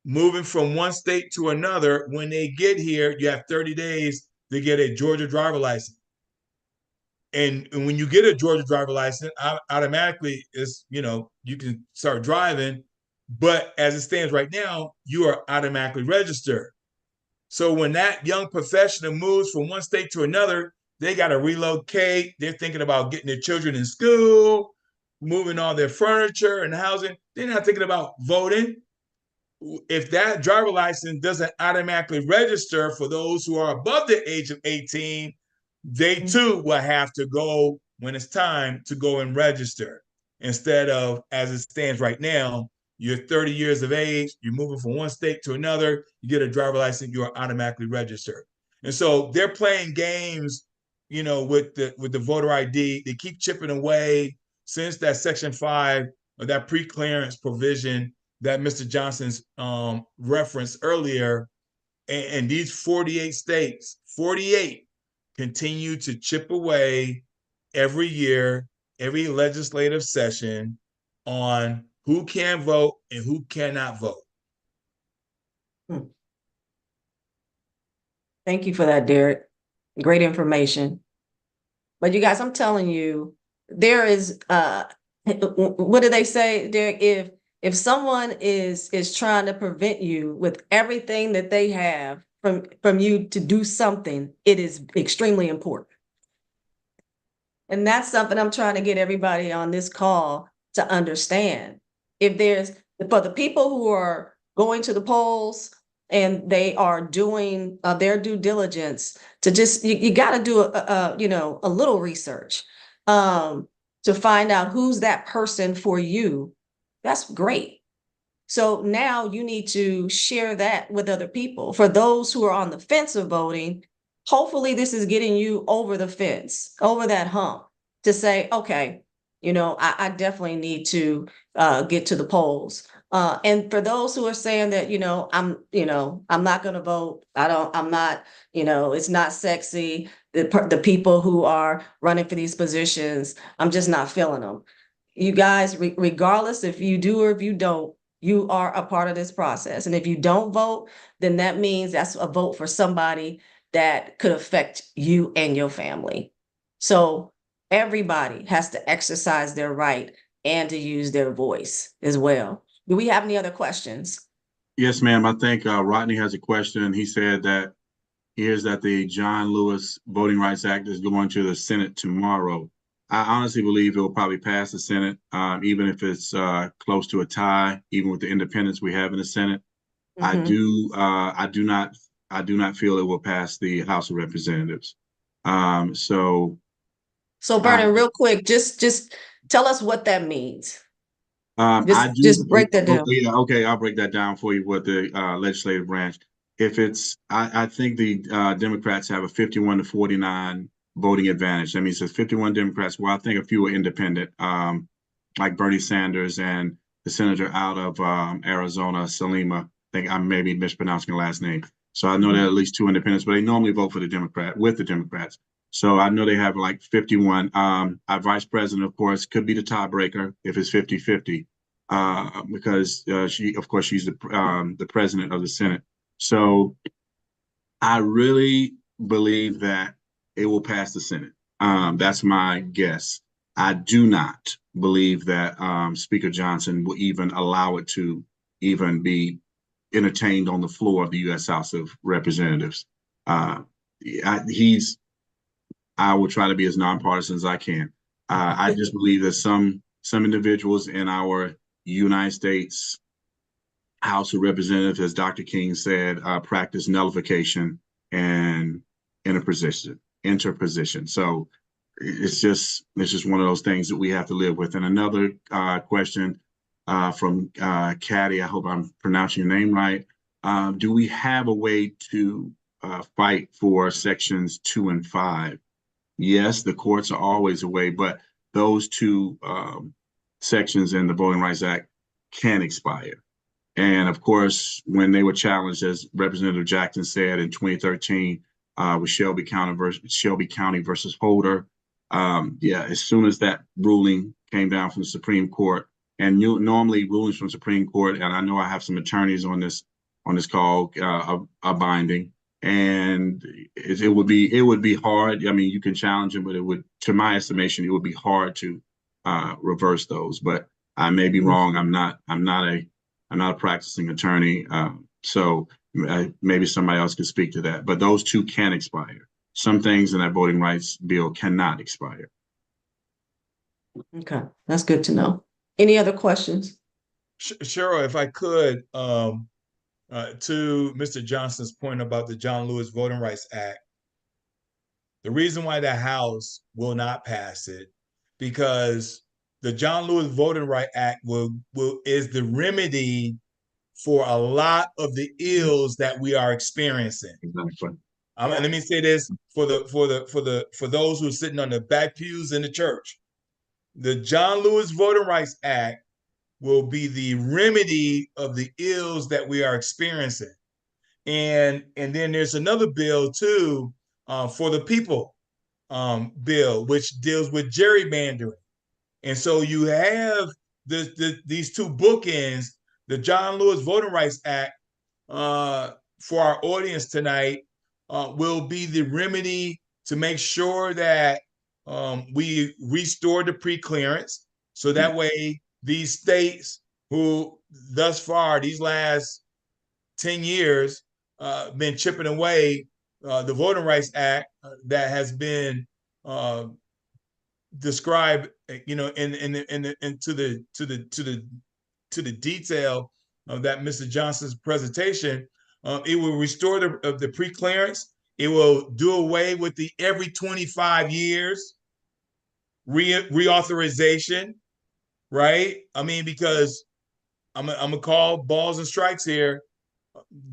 moving from one state to another, when they get here, you have 30 days to get a Georgia driver license. And when you get a Georgia driver license, automatically you can start driving. But as it stands right now, you are automatically registered. So when that young professional moves from one state to another, they got to relocate. They're thinking about getting their children in school, moving all their furniture and housing. They're not thinking about voting. If that driver license doesn't automatically register for those who are above the age of 18, they too will have to go when it's time to go and register. Instead of, as it stands right now, you're 30 years of age, you're moving from one state to another, you get a driver license, you are automatically registered. And so they're playing games, with the voter ID. They keep chipping away since that Section 5 of that pre-clearance provision that Mr. Johnson's referenced earlier. And these 48 states, 48, continue to chip away every year, every legislative session, on who can vote and who cannot vote. Thank you for that, Derek. Great information. But you guys, I'm telling you, there is what do they say, Derek? If someone is trying to prevent you with everything that they have from you to do something, it is extremely important. And that's something I'm trying to get everybody on this call to understand. If there's, for the people who are going to the polls and they are doing their due diligence, to just, you got to do a little research to find out who's that person for you. That's great. So now you need to share that with other people. For those who are on the fence of voting, hopefully this is getting you over the fence, over that hump, to say, okay, I definitely need to get to the polls. And for those who are saying that, I'm not going to vote. I'm not, it's not sexy. The people who are running for these positions, I'm just not feeling them. you guys, regardless if you do or if you don't, you are a part of this process. And if you don't vote, then that means that's a vote for somebody that could affect you and your family. So everybody has to exercise their right and to use their voice as well. Do we have any other questions? Yes, ma'am. I think Rodney has a question. He said that hears that the John Lewis Voting Rights Act is going to the Senate tomorrow. I honestly believe it will probably pass the Senate, even if it's close to a tie, even with the independents we have in the Senate. I do not feel it will pass the House of Representatives. So Vernon, real quick, just tell us what that means. I do. Just break that down. Yeah, okay, I'll break that down for you with the legislative branch. If it's, I think the Democrats have a 51-49 voting advantage. That means there's 51 Democrats. Well, I think a few are independent, like Bernie Sanders and the senator out of Arizona, Salima. I think I may be mispronouncing the last name. So I know there are at least 2 independents, but they normally vote for the Democrats. So I know they have like 51. Our vice president, of course, could be the tiebreaker if it's 50-50, because she's the president of the Senate. So I really believe that it will pass the Senate. That's my guess. I do not believe that Speaker Johnson will even allow it to even be entertained on the floor of the U.S. House of Representatives. I will try to be as nonpartisan as I can. I just believe that some individuals in our United States House of Representatives, as Dr. King said, practice nullification and interposition. So it's just one of those things that we have to live with. And another question from Caddy, I hope I'm pronouncing your name right. Do we have a way to fight for sections 2 and 5? Yes, the courts are always a way, but those 2 sections in the Voting Rights Act can expire. And of course, when they were challenged, as Representative Jackson said in 2013, with Shelby County versus Holder, as soon as that ruling came down from the Supreme Court, and normally rulings from Supreme Court, and I know I have some attorneys on this call, are binding. And it would be hard. I mean, you can challenge them, but it would, to my estimation, it would be hard to reverse those. But I may be wrong. I'm not a practicing attorney, so maybe somebody else could speak to that. But those 2 can expire. Some things in that voting rights bill cannot expire. Okay, that's good to know. Any other questions? Cheryl, if I could. To Mr. Johnson's point about the John Lewis Voting Rights Act, the reason why the House will not pass it, because the John Lewis Voting Rights Act is the remedy for a lot of the ills that we are experiencing. Exactly. And let me say this for those who are sitting on the back pews in the church. The John Lewis Voting Rights Act will be the remedy of the ills that we are experiencing. And then there's another bill too, for the people bill, which deals with gerrymandering. And so you have these 2 bookends, the John Lewis Voting Rights Act, for our audience tonight, will be the remedy to make sure that we restore the pre-clearance. So that way, these states who thus far, these last 10 years, been chipping away the Voting Rights Act that has been described, into the detail of that Mr. Johnson's presentation. It will restore the pre-clearance. It will do away with the every 25 years reauthorization. Right? I mean, because I'm gonna call balls and strikes here.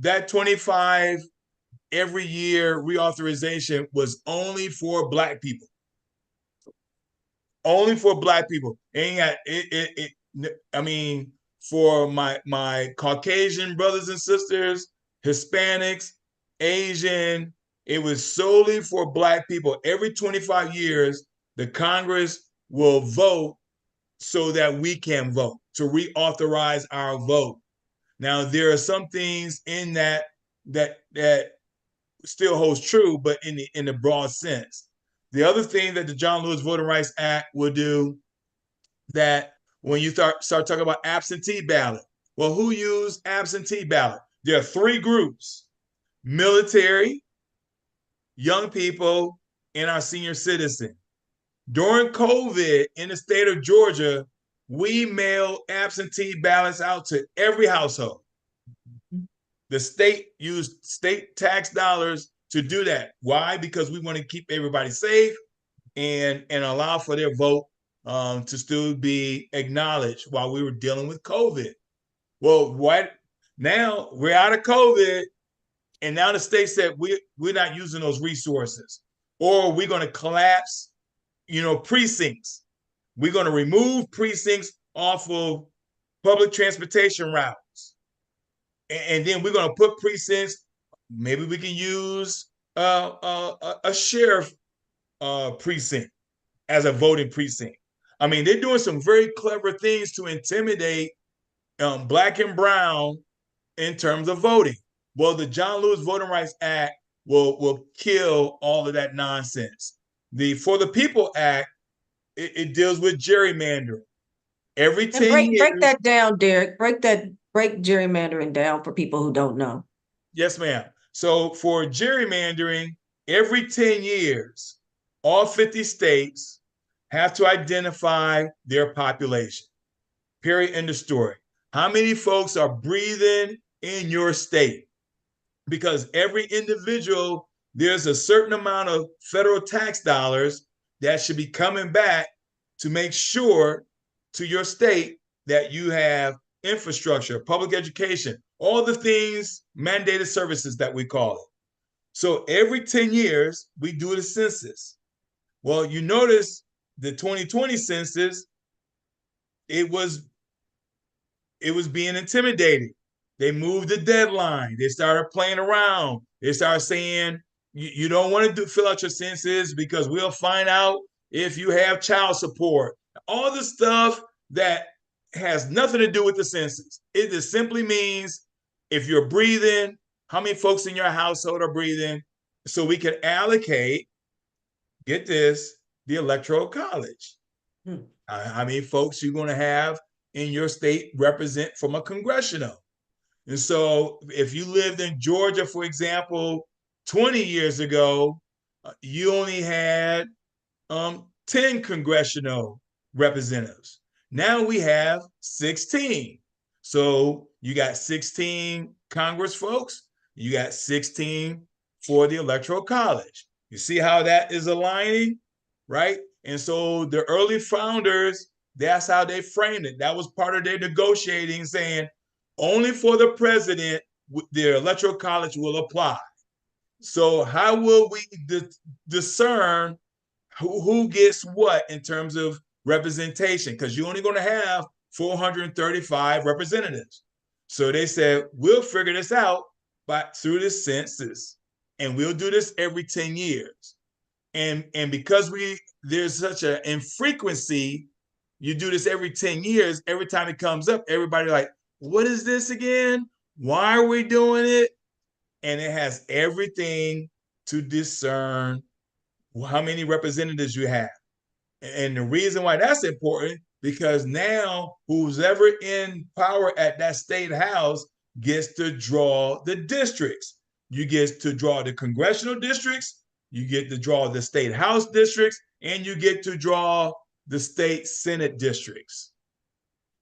That 25 every year reauthorization was only for Black people. Only for Black people. I mean, for my Caucasian brothers and sisters, Hispanics, Asian, it was solely for Black people. Every 25 years, the Congress will vote so that we can vote, to reauthorize our vote. Now, there are some things in that still holds true, but in the broad sense. The other thing that the John Lewis Voting Rights Act will do, that when you start talking about absentee ballot, well, who used absentee ballot? There are three groups: military, young people, and our senior citizen. During COVID in the state of Georgia, we mailed absentee ballots out to every household. The state used state tax dollars to do that. Why? Because we want to keep everybody safe and allow for their vote to still be acknowledged while we were dealing with COVID. Well, now we're out of COVID, and now the state said we're not using those resources, or we're going to collapse, precincts. We're going to remove precincts off of public transportation routes, and then we're going to put precincts. Maybe we can use a sheriff precinct as a voting precinct. I mean, they're doing some very clever things to intimidate Black and brown in terms of voting. Well, the John Lewis Voting Rights Act will kill all of that nonsense. The For the People Act, it deals with gerrymandering. Every 10 years. Break that down, Derek. Break gerrymandering down for people who don't know. Yes, ma'am. So for gerrymandering, every 10 years, all 50 states have to identify their population. Period. End of story. How many folks are breathing in your state? Because every individual, there's a certain amount of federal tax dollars that should be coming back to make sure to your state that you have infrastructure, public education, all the things, mandated services that we call it. So every 10 years, we do the census. Well, you notice the 2020 census, it was being intimidated. They moved the deadline. They started playing around. They started saying, you don't want to fill out your census because we'll find out if you have child support. All the stuff that has nothing to do with the census. It just simply means if you're breathing, how many folks in your household are breathing, so we can allocate, get this, the electoral college. How many folks you're going to have in your state represent from a congressional. And so if you lived in Georgia, for example, 20 years ago, you only had 10 congressional representatives. Now we have 16. So you got 16 Congress folks, you got 16 for the Electoral College. You see how that is aligning, right? And so the early founders, that's how they framed it. That was part of their negotiating, saying only for the president, the Electoral College will apply. So how will we discern who gets what in terms of representation? Because you're only going to have 435 representatives. So they said, we'll figure this out through the census, and we'll do this every 10 years. And because there's such an infrequency, you do this every 10 years, every time it comes up, everybody like, what is this again? Why are we doing it? And it has everything to discern how many representatives you have. And the reason why that's important, because now who's ever in power at that state house gets to draw the districts. You get to draw the congressional districts, you get to draw the state house districts, and you get to draw the state senate districts.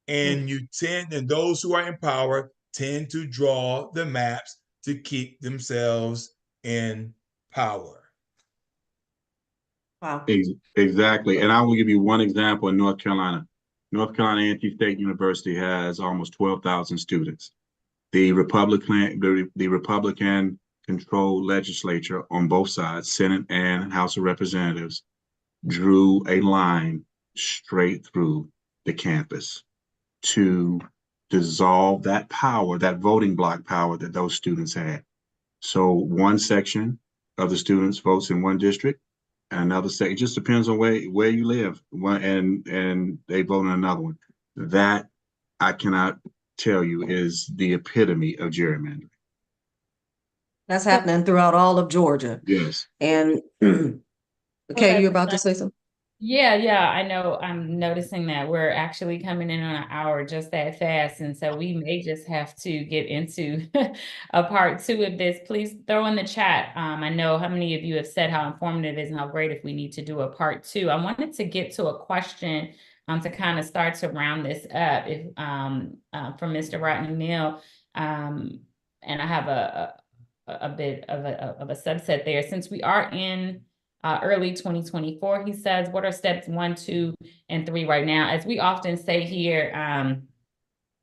And and those who are in power tend to draw the maps to keep themselves in power. Wow. Exactly. And I will give you one example in North Carolina. North Carolina A&T State University has almost 12,000 students. The Republican controlled legislature on both sides, Senate and House of Representatives, drew a line straight through the campus to dissolve that power, that voting block power that those students had. So one section of the students votes in one district, another state. It just depends on where you live. And they vote on another one. That I cannot tell you is the epitome of gerrymandering. That's happening throughout all of Georgia. Yes. And okay, you're about to say something? Yeah, I know. I'm noticing that we're actually coming in on an hour just that fast. And so we may just have to get into a part 2 of this. Please throw in the chat. I know how many of you have said how informative it is and how great if we need to do a part 2. I wanted to get to a question to kind of start to round this up if from Mr. Rodney Neal. And I have a bit of a subset there. Since we are in early 2024, he says, what are steps 1, 2, and 3 right now? As we often say here,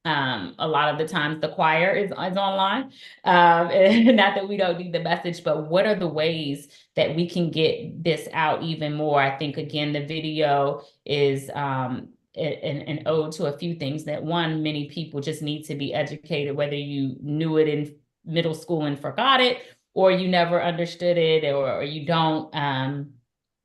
a lot of the times the choir is online. Not that we don't need the message, but what are the ways that we can get this out even more? I think, again, the video is an ode to a few things. That one, many people just need to be educated, whether you knew it in middle school and forgot it, or you never understood it, or you don't,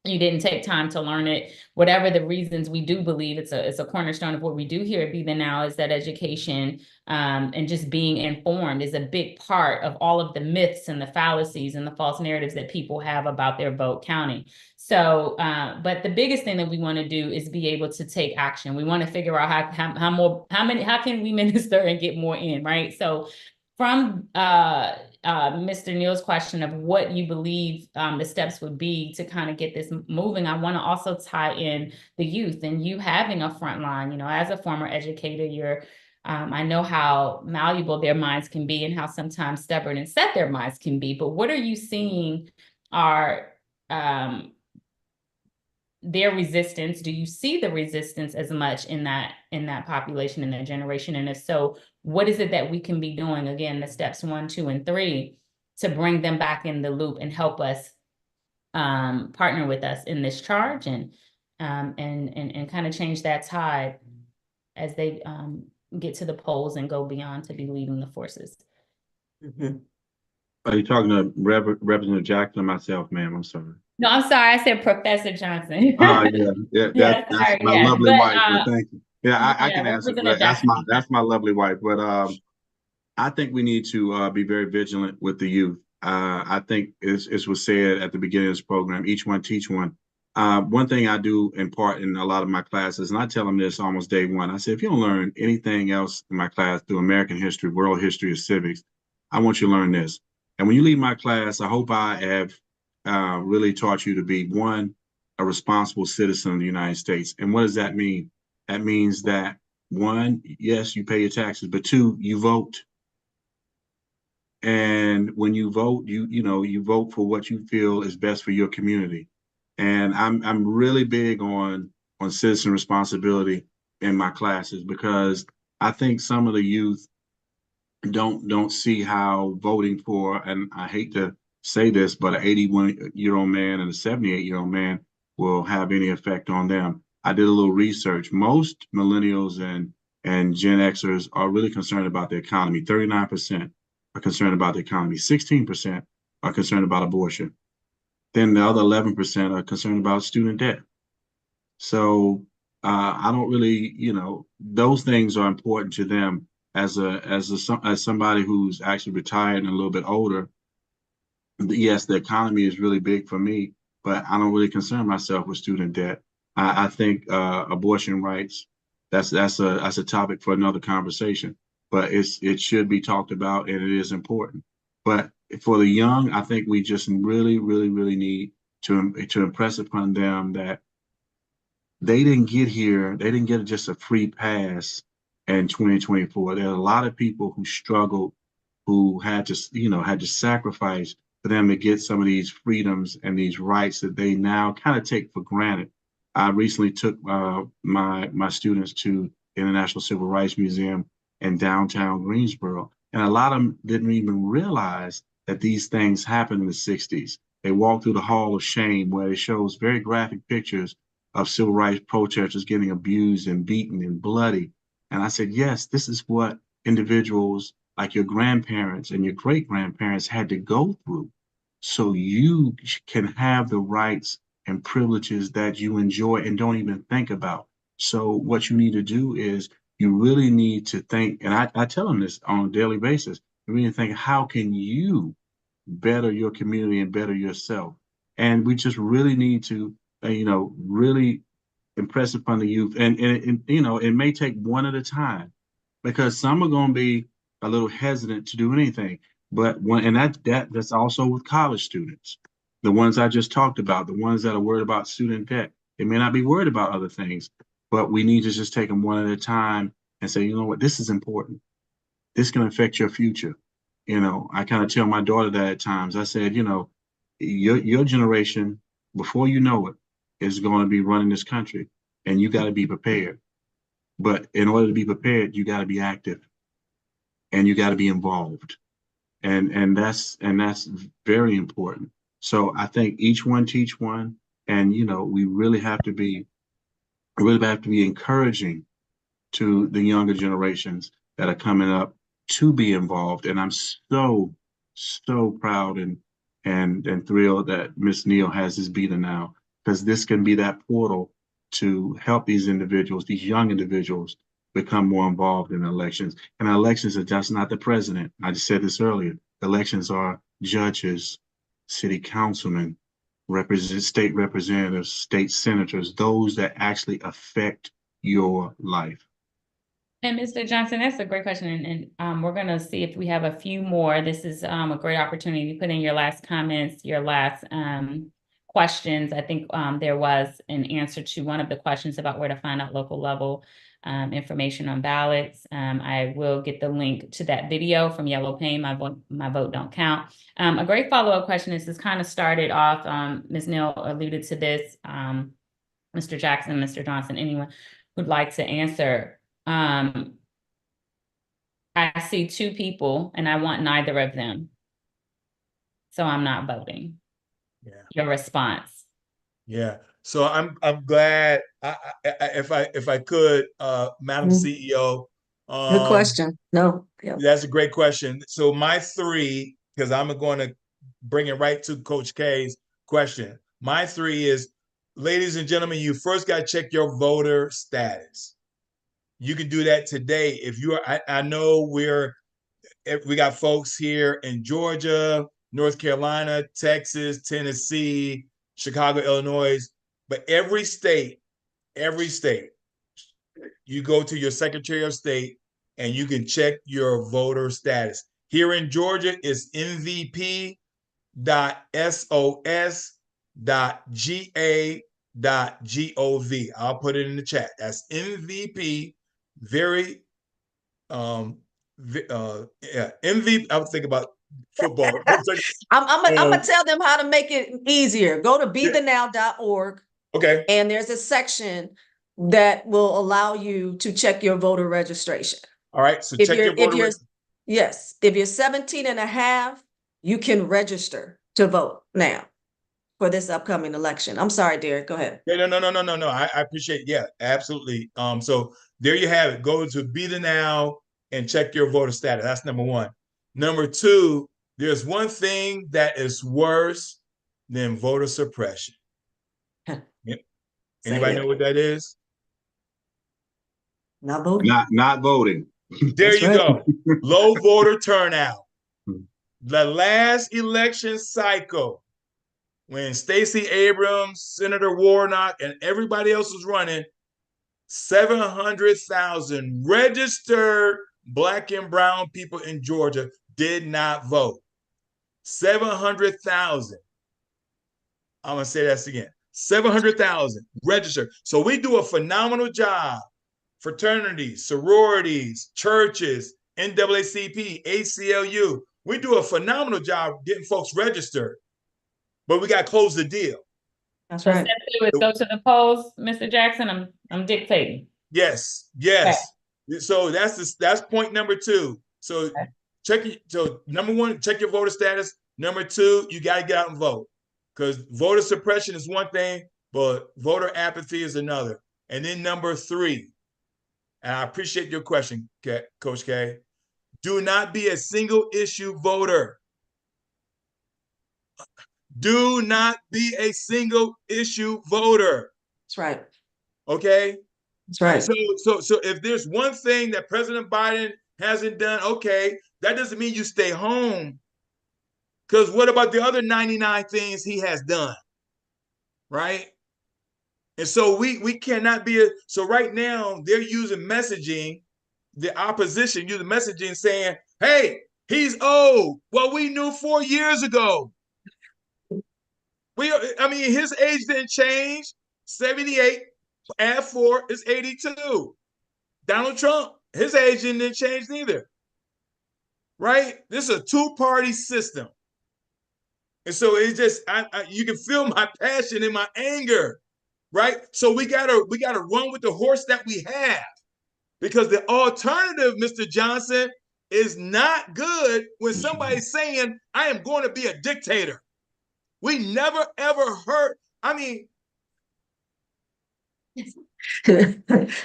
you didn't take time to learn it. Whatever the reasons, we do believe it's a cornerstone of what we do here at Be The Now is that education and just being informed is a big part of all of the myths and the fallacies and the false narratives that people have about their vote counting. So, but the biggest thing that we want to do is be able to take action. We want to figure out how can we minister and get more in, right? So from Mr. Neal's question of what you believe the steps would be to kind of get this moving, I want to also tie in the youth and you having a front line. You know, as a former educator, I know how malleable their minds can be and how sometimes stubborn and set their minds can be. But what are you seeing are their resistance? Do you see the resistance as much in that population, in that generation? And if so, what is it that we can be doing, again, the steps 1, 2, and 3, to bring them back in the loop and help us partner with us in this charge and kind of change that tide as they get to the polls and go beyond to be leading the forces? Mm-hmm. Are you talking to Representative Jackson or myself, ma'am? I'm sorry. No, I'm sorry. I said Professor Johnson. That's my lovely wife. But thank you. Yeah, I can answer. That's my lovely wife. But I think we need to be very vigilant with the youth. I think as was said at the beginning of this program, each one teach one. One thing I do impart in a lot of my classes, and I tell them this almost day one. I say, if you don't learn anything else in my class through American history, world history, or civics, I want you to learn this. And when you leave my class, I hope I have really taught you to be, one, a responsible citizen of the United States. And what does that mean? That means that, one, yes, you pay your taxes, but two, you vote. And when you vote, you vote for what you feel is best for your community. And I'm really big on citizen responsibility in my classes, because I think some of the youth don't see how voting for, and I hate to say this, but an 81-year-old man and a 78-year-old man will have any effect on them. I did a little research. Most millennials and Gen Xers are really concerned about the economy. 39% are concerned about the economy. 16% are concerned about abortion. Then the other 11% are concerned about student debt. So I don't really, those things are important to them. As somebody who's actually retired and a little bit older, yes, the economy is really big for me, but I don't really concern myself with student debt. I think abortion rights, that's a topic for another conversation, but it should be talked about, and it is important. But for the young, I think we just really, really, really need to impress upon them that they didn't get here. They didn't get just a free pass in 2024. There are a lot of people who struggled, who had to sacrifice for them to get some of these freedoms and these rights that they now kind of take for granted. I recently took my students to the International Civil Rights Museum in downtown Greensboro, and a lot of them didn't even realize that these things happened in the 60s. They walked through the Hall of Shame, where it shows very graphic pictures of civil rights protesters getting abused and beaten and bloody. And I said, yes, this is what individuals like your grandparents and your great-grandparents had to go through, so you can have the rights and privileges that you enjoy and don't even think about. So what you need to do is you really need to think, and I tell them this on a daily basis, you really think, how can you better your community and better yourself? And we just really need to, really impress upon the youth. And it may take one at a time, because some are going to be a little hesitant to do anything. But that's also with college students, the ones I just talked about, the ones that are worried about student debt. They may not be worried about other things, but we need to just take them one at a time and say, you know what, this is important. This can affect your future. I kind of tell my daughter that at times. I said, your generation, before you know it, is going to be running this country, and you got to be prepared. But in order to be prepared, you got to be active, and you got to be involved, and that's very important. So I think each one teach one, and we really have to be encouraging to the younger generations that are coming up to be involved. And I'm so proud and thrilled that Miss Neal has this beta now, because this can be that portal to help these individuals, these young individuals, become more involved in elections. And elections are just not the president. I just said this earlier. Elections are judges, city councilmen, state representatives, state senators, those that actually affect your life. And Mr. Johnson, that's a great question. And we're going to see if we have a few more. This is a great opportunity to put in your last comments, your last questions. I think there was an answer to one of the questions about where to find out local level information on ballots. I will get the link to that video from Yellow Pain, My Vote Don't Count. A great follow-up question is, this kind of started off, Ms. Neal alluded to this, Mr. Jackson, Mr. Johnson, anyone who'd like to answer. I see two people and I want neither of them, so I'm not voting. Yeah. Your response? Yeah. So I'm glad. If I could, Madam CEO. Good question. No. Yeah. That's a great question. So my three, because I'm going to bring it right to Coach K's question. My three is, ladies and gentlemen, you first got to check your voter status. You can do that today. If you are, I know we got folks here in Georgia, North Carolina, Texas, Tennessee, Chicago, Illinois, but every state, you go to your Secretary of State and you can check your voter status. Here in Georgia, it's mvp.sos.ga.gov. I'll put it in the chat. That's MVP. MVP. I was thinking about football. I'm gonna tell them how to make it easier. Go to BeTheNow.org. Okay. And there's a section that will allow you to check your voter registration. All right. So check your voter registration. Yes. If you're 17 and a half, you can register to vote now for this upcoming election. I'm sorry, Derek. Go ahead. Yeah, no. I appreciate it. Yeah, absolutely. So there you have it. Go to Be The Now and check your voter status. That's number one. Number two, there's one thing that is worse than voter suppression. Anybody know what that is? Not voting. Not voting. There you go. Low voter turnout. The last election cycle, when Stacey Abrams, Senator Warnock, and everybody else was running, 700,000 registered Black and brown people in Georgia did not vote. 700,000. I'm going to say that again. 700,000 registered. So we do a phenomenal job. Fraternities, sororities, churches, NAACP, ACLU. We do a phenomenal job getting folks registered, but we got to close the deal. That's right. Go to the polls, Mr. Jackson. I'm dictating. Yes. Okay. So that's point number two. So number one, check your voter status. Number two, you got to get out and vote, because voter suppression is one thing, but voter apathy is another. And then number three, and I appreciate your question, Coach K, do not be a single issue voter. Do not be a single issue voter. That's right. Okay. That's right. So if there's one thing that President Biden hasn't done, okay, that doesn't mean you stay home. Because what about the other 99 things he has done? Right? And so we cannot be so right now they're using messaging, the opposition using messaging saying, hey, he's old. Well, we knew 4 years ago. I mean, his age didn't change. 78, add 4 is 82. Donald Trump, his age didn't change neither. Right? This is a two-party system. And so it's just you can feel my passion and my anger, right? So we gotta run with the horse that we have, because the alternative, Mr. Johnson, is not good when somebody's saying, I am going to be a dictator. We never ever heard. I mean,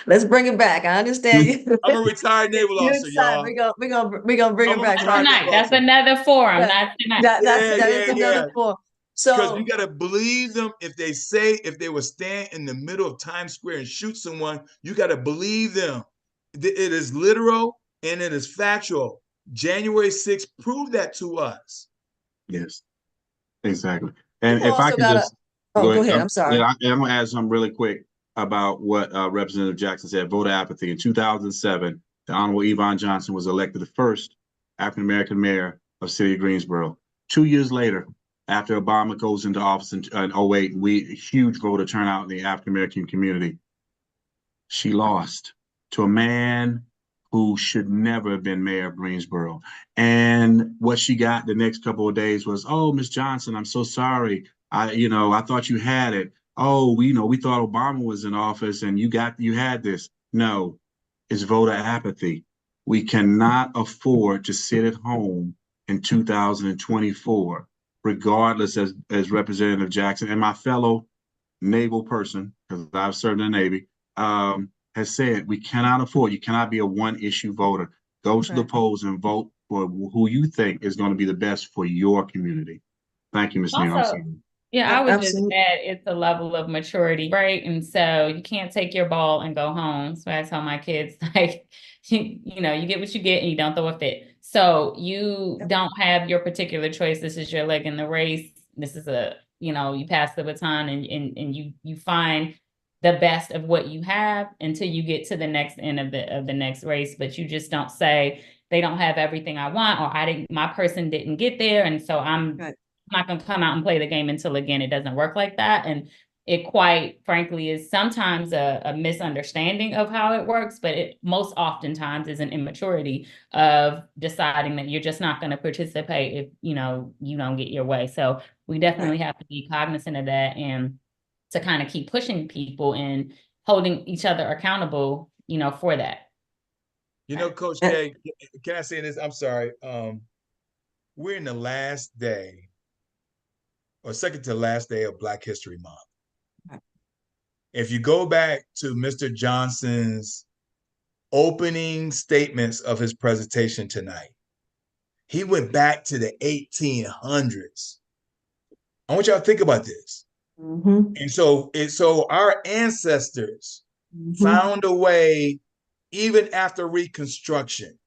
let's bring it back. I understand you. I'm a retired naval officer, y'all. We're gonna bring it back. Tonight. That's another forum. Not tonight. That is another forum. Because you gotta believe them. If they would stand in the middle of Times Square and shoot someone, you gotta believe them. It is literal and it is factual. January 6th proved that to us. Yes, exactly. And People if I also can just go ahead. I'm sorry. I'm gonna add something really quick about what Representative Jackson said. Voter apathy. In 2007, the Honorable Yvonne Johnson was elected the first African American mayor of the city of Greensboro. 2 years later, after Obama goes into office in 2008, huge voter turnout in the African American community. She lost to a man who should never have been mayor of Greensboro. And what she got the next couple of days was, oh, Miss Johnson, I'm so sorry. I thought you had it. Oh, we thought Obama was in office and you had this. No, it's voter apathy. We cannot afford to sit at home in 2024, regardless, as Representative Jackson and my fellow naval person, because I've served in the Navy, has said, we cannot afford, you cannot be a one-issue voter. Go to the polls and vote for who you think is going to be the best for your community. Thank you, Ms. Neal. Yeah, I would just add it's a level of maturity, right? And so you can't take your ball and go home. So I tell my kids, like, you get what you get and you don't throw a fit. So you don't have your particular choice. This is your leg in the race. This is you pass the baton and you find the best of what you have until you get to the next end of the next race. But you just don't say they don't have everything I want, or my person didn't get there. And so I'm not going to come out and play the game until, again, it doesn't work like that. And it quite frankly is sometimes a misunderstanding of how it works, but it most oftentimes is an immaturity of deciding that you're just not going to participate if, you don't get your way. So we definitely have to be cognizant of that and to kind of keep pushing people and holding each other accountable, for that. Coach K, can I say this? I'm sorry. We're in the last day or second to last day of Black History Month. If you go back to Mr. Johnson's opening statements of his presentation tonight, he went back to the 1800s. I want y'all to think about this. Mm-hmm. And so our ancestors found a way even after Reconstruction.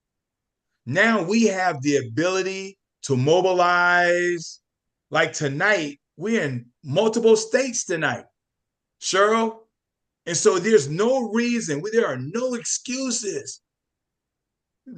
Now we have the ability to mobilize. Like tonight, we're in multiple states tonight, Cheryl. And so there's no reason, there are no excuses.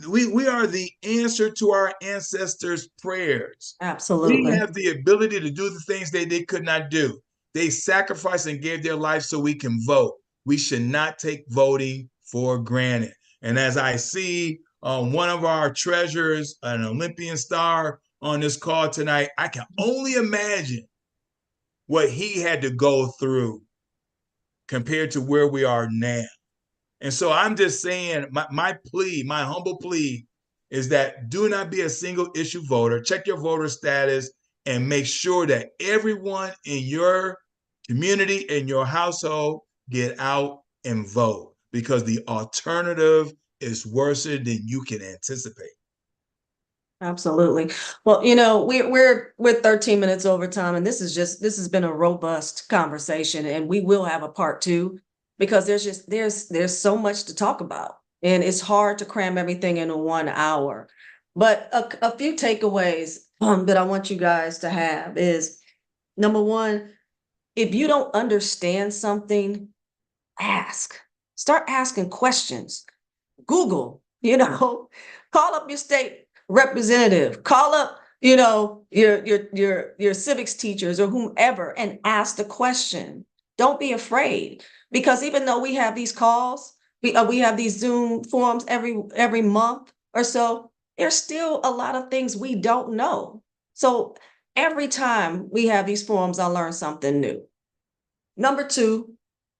We are the answer to our ancestors' prayers. Absolutely. We have the ability to do the things they could not do. They sacrificed and gave their life so we can vote. We should not take voting for granted. And as I see one of our treasures, an Olympian star, on this call tonight, I can only imagine what he had to go through compared to where we are now. And so I'm just saying, my plea, my humble plea is that do not be a single issue voter. Check your voter status and make sure that everyone in your community, in your household, get out and vote, because the alternative is worse than you can anticipate. Absolutely. Well, you know, we're 13 minutes over time, and this has been a robust conversation, and we will have a part two because there's so much to talk about, and it's hard to cram everything into 1 hour. But a few takeaways that I want you guys to have is, number one, if you don't understand something, ask. Start asking questions. Google, call up your state representative, call up, your civics teachers or whomever and ask the question. Don't be afraid, because even though we have these calls, we have these Zoom forums every month or so, there's still a lot of things we don't know. So every time we have these forums, I learn something new. Number two,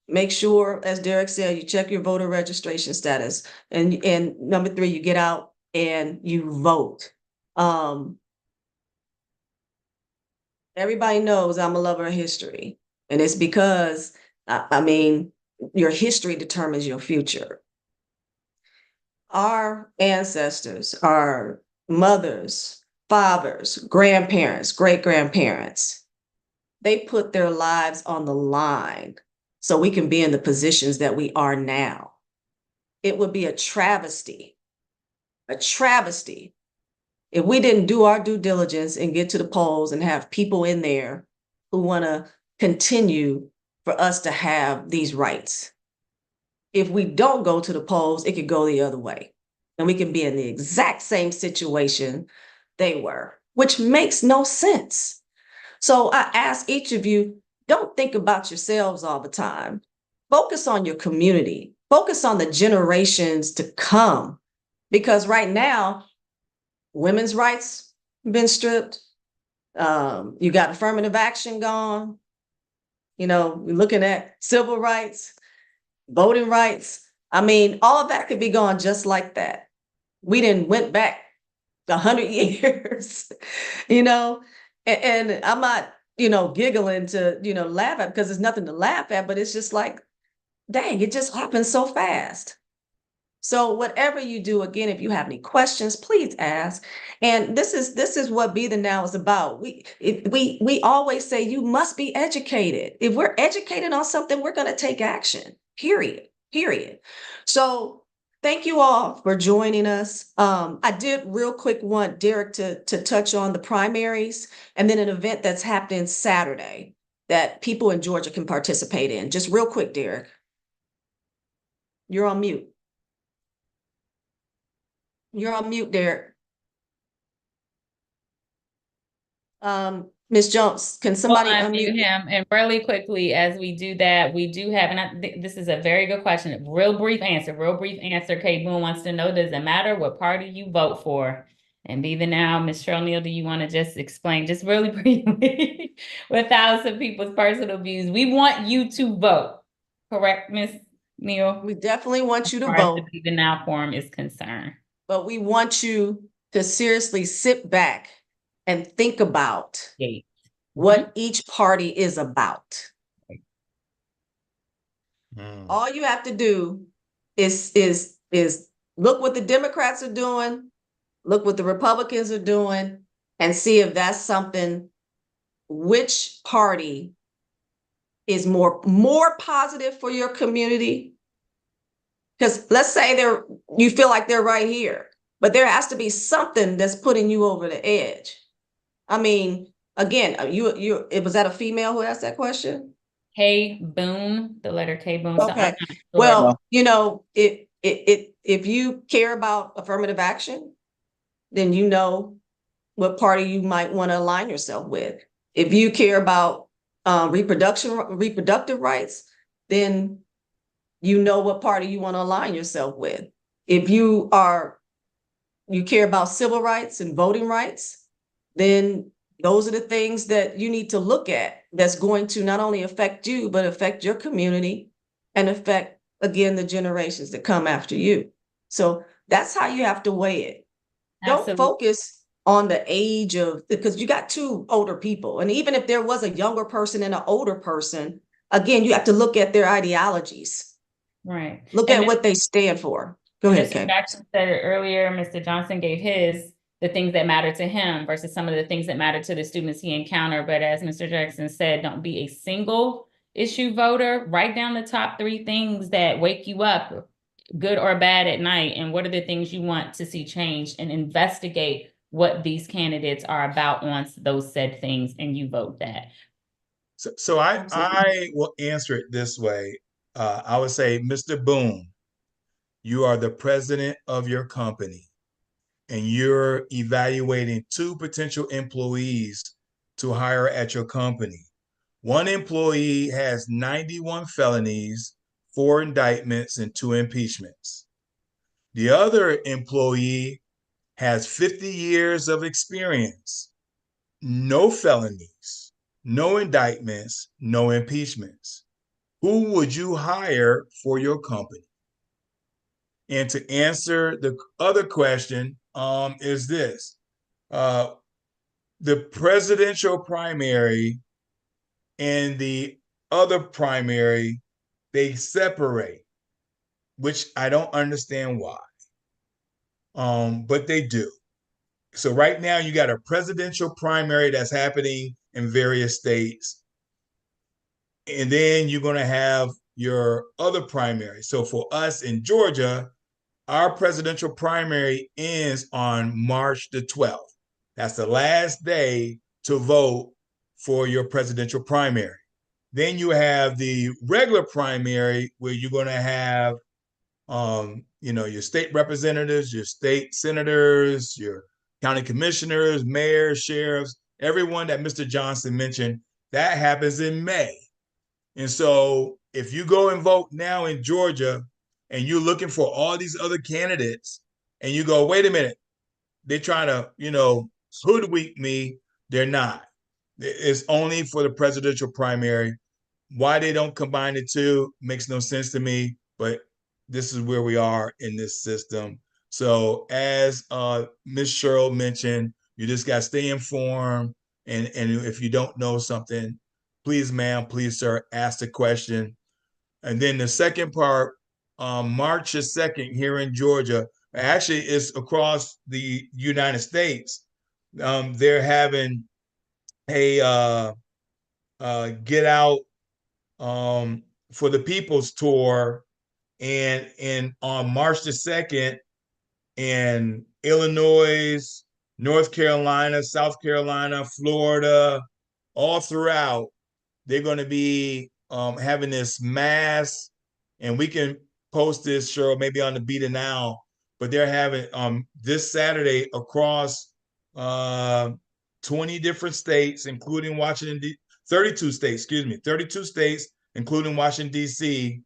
make sure, as Derek said, you check your voter registration status. And number three, you get out and you vote. Everybody knows I'm a lover of history. And it's because, I mean, your history determines your future. Our ancestors, our mothers, fathers, grandparents, great-grandparents, they put their lives on the line so we can be in the positions that we are now. It would be a travesty if we didn't do our due diligence and get to the polls and have people in there who want to continue for us to have these rights. If we don't go to the polls, it could go the other way, and we can be in the exact same situation they were, which makes no sense. So I ask each of you, don't think about yourselves all the time. Focus on your community. Focus on the generations to come. Because right now, women's rights have been stripped. You got affirmative action gone. We're looking at civil rights, voting rights. I mean, all of that could be gone just like that. We didn't went back 100 years, and I'm not, giggling to, laugh at, because there's nothing to laugh at, but it's just like, dang, it just happened so fast. So whatever you do, again, if you have any questions, please ask. And this is what Be the Now is about. We always say you must be educated. If we're educated on something, we're going to take action, period. So thank you all for joining us. I did real quick want Derek to touch on the primaries and then an event that's happening Saturday that people in Georgia can participate in. Just real quick, Derek. You're on mute. You're on mute, Derek. Ms. Jones, can somebody unmute him? And really quickly, as we do that, we do have, and this is a very good question. Real brief answer. Kate Boone wants to know, does it matter what party you vote for? And Be the Now, Ms. Cheryl Neal, do you want to just explain, just really briefly, without some people's personal views? We want you to vote, correct, Ms. Neal? We definitely want you to vote. As far as the Be the Now forum is concerned. But we want you to seriously sit back and think about what each party is about. All you have to do is look what the Democrats are doing, look what the Republicans are doing, and see if that's something, which party is more positive for your community. Because let's say you feel like they're right here, but there has to be something that's putting you over the edge. I mean, again, it was that a female who asked that question? K Boone, the letter K Boone. Okay. So well, if you care about affirmative action, then you know what party you might want to align yourself with. If you care about reproductive rights, then you know what party you want to align yourself with. If you care about civil rights and voting rights, then those are the things that you need to look at that's going to not only affect you, but affect your community and affect, again, the generations that come after you. So that's how you have to weigh it. Absolutely. Don't focus on the age because you got two older people. And even if there was a younger person and an older person, again, you have to look at their ideologies. Right. Look at what they stand for. Go ahead, Kay. Mr. Jackson said it earlier, Mr. Johnson gave his. the things that matter to him versus some of the things that matter to the students he encountered. But as Mr. Jackson said, don't be a single issue voter. Write down the top 3 things that wake you up, good or bad, at night, and what are the things you want to see changed, and investigate what these candidates are about on those said things, and you vote that. So I will answer it this way. I would say, Mr. Boone, you are the president of your company, and you're evaluating 2 potential employees to hire at your company. One employee has 91 felonies, 4 indictments, and 2 impeachments. The other employee has 50 years of experience, no felonies, no indictments, no impeachments. Who would you hire for your company? And to answer the other question, is this. The presidential primary and the other primary, they separate, which I don't understand why. But they do. So right now you got a presidential primary that's happening in various states. And then you're going to have your other primary. So for us in Georgia, our presidential primary ends on March the 12th. That's the last day to vote for your presidential primary. Then you have the regular primary where you're going to have, your state representatives, your state senators, your county commissioners, mayors, sheriffs, everyone that Mr. Johnson mentioned. That happens in May. And so if you go and vote now in Georgia and you're looking for all these other candidates and you go, wait a minute, they're trying to, hoodwink me. They're not. It's only for the presidential primary. Why they don't combine the 2 makes no sense to me, but this is where we are in this system. So as Ms. Cheryl mentioned, you just got to stay informed. And if you don't know something, please, ma'am, please, sir, ask the question. And then the second part, March the 2nd here in Georgia, actually it's across the United States. They're having a get out for the People's Tour, and on March the 2nd in Illinois, North Carolina, South Carolina, Florida, all throughout, they're going to be having this mass, and we can post this, Cheryl, maybe on the Beat It Now, but they're having this Saturday across 20 different states, including 32 states, 32 states, including Washington, D.C.,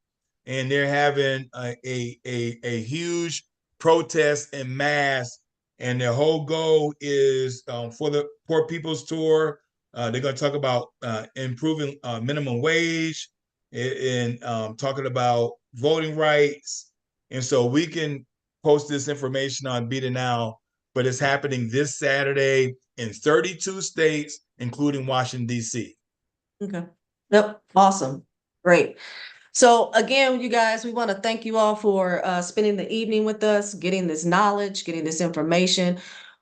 and they're having a huge protest en masse, and their whole goal is for the Poor People's Tour. They're going to talk about improving minimum wage and talking about voting rights. And so we can post this information on Beat It Now, but it's happening this Saturday in 32 states, including Washington, D.C. Okay. Yep. Awesome. Great. So again, you guys, we want to thank you all for spending the evening with us, getting this knowledge, getting this information.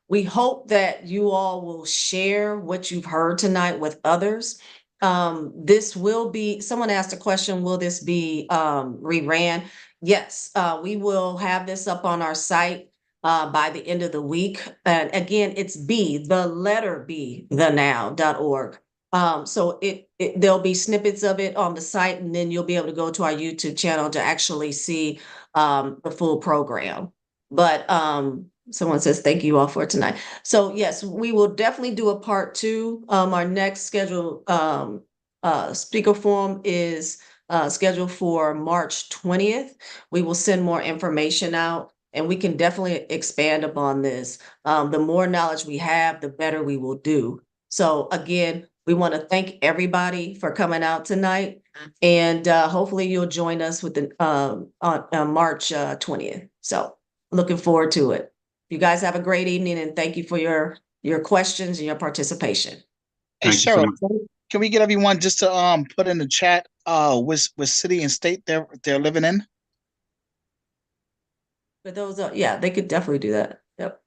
We hope that you all will share what you've heard tonight with others. This will be, someone asked a question, will this be reran? Yes, we will have this up on our site by the end of the week. And again, it's the letter B, thenow.org. So there'll be snippets of it on the site, and then you'll be able to go to our YouTube channel to actually see the full program. But someone says, thank you all for tonight. So yes, we will definitely do a part 2. Our next scheduled speaker forum is scheduled for March 20th. We will send more information out, and we can definitely expand upon this. The more knowledge we have, the better we will do. So again, we want to thank everybody for coming out tonight, and hopefully you'll join us with the on March 20th. So looking forward to it. You guys have a great evening, and thank you for your questions and your participation. Hey, Thank you so Cheryl, much. can we get everyone just to put in the chat which city and state they're living in? For those, yeah, they could definitely do that. Yep.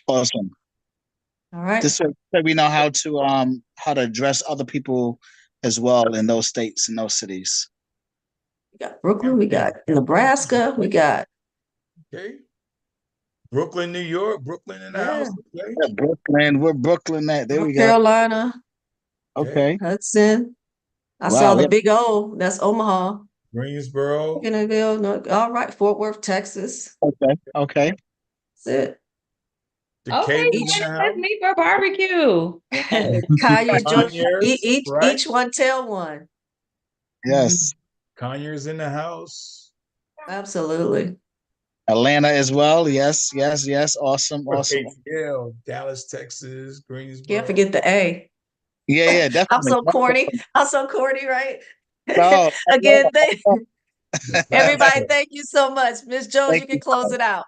Awesome. All right. This way we know how to address other people as well in those states and those cities. We got Brooklyn, we got Nebraska, we got Okay. Brooklyn, New York, Brooklyn in the house. Okay. Yeah, Brooklyn, where Brooklyn at? There North we go. Carolina, Okay. Hudson. I Wow, saw the yeah. big O. That's Omaha. Greensboro. Kennerville. All right. Fort Worth, Texas. Okay. That's it. Okay, Decatur in the let's house. meet for barbecue. Conyers, Conyers, right? each one tell one. Yes. Conyers in the house. Absolutely. Atlanta as well. Yes. Awesome. ATL, Dallas, Texas, Greensboro. Can't forget the A. Yeah, I'm definitely. so corny. I'm so corny, right? No, Again, Nebraska. everybody, thank you so much. Ms. Jones, Thank you can you. close it out.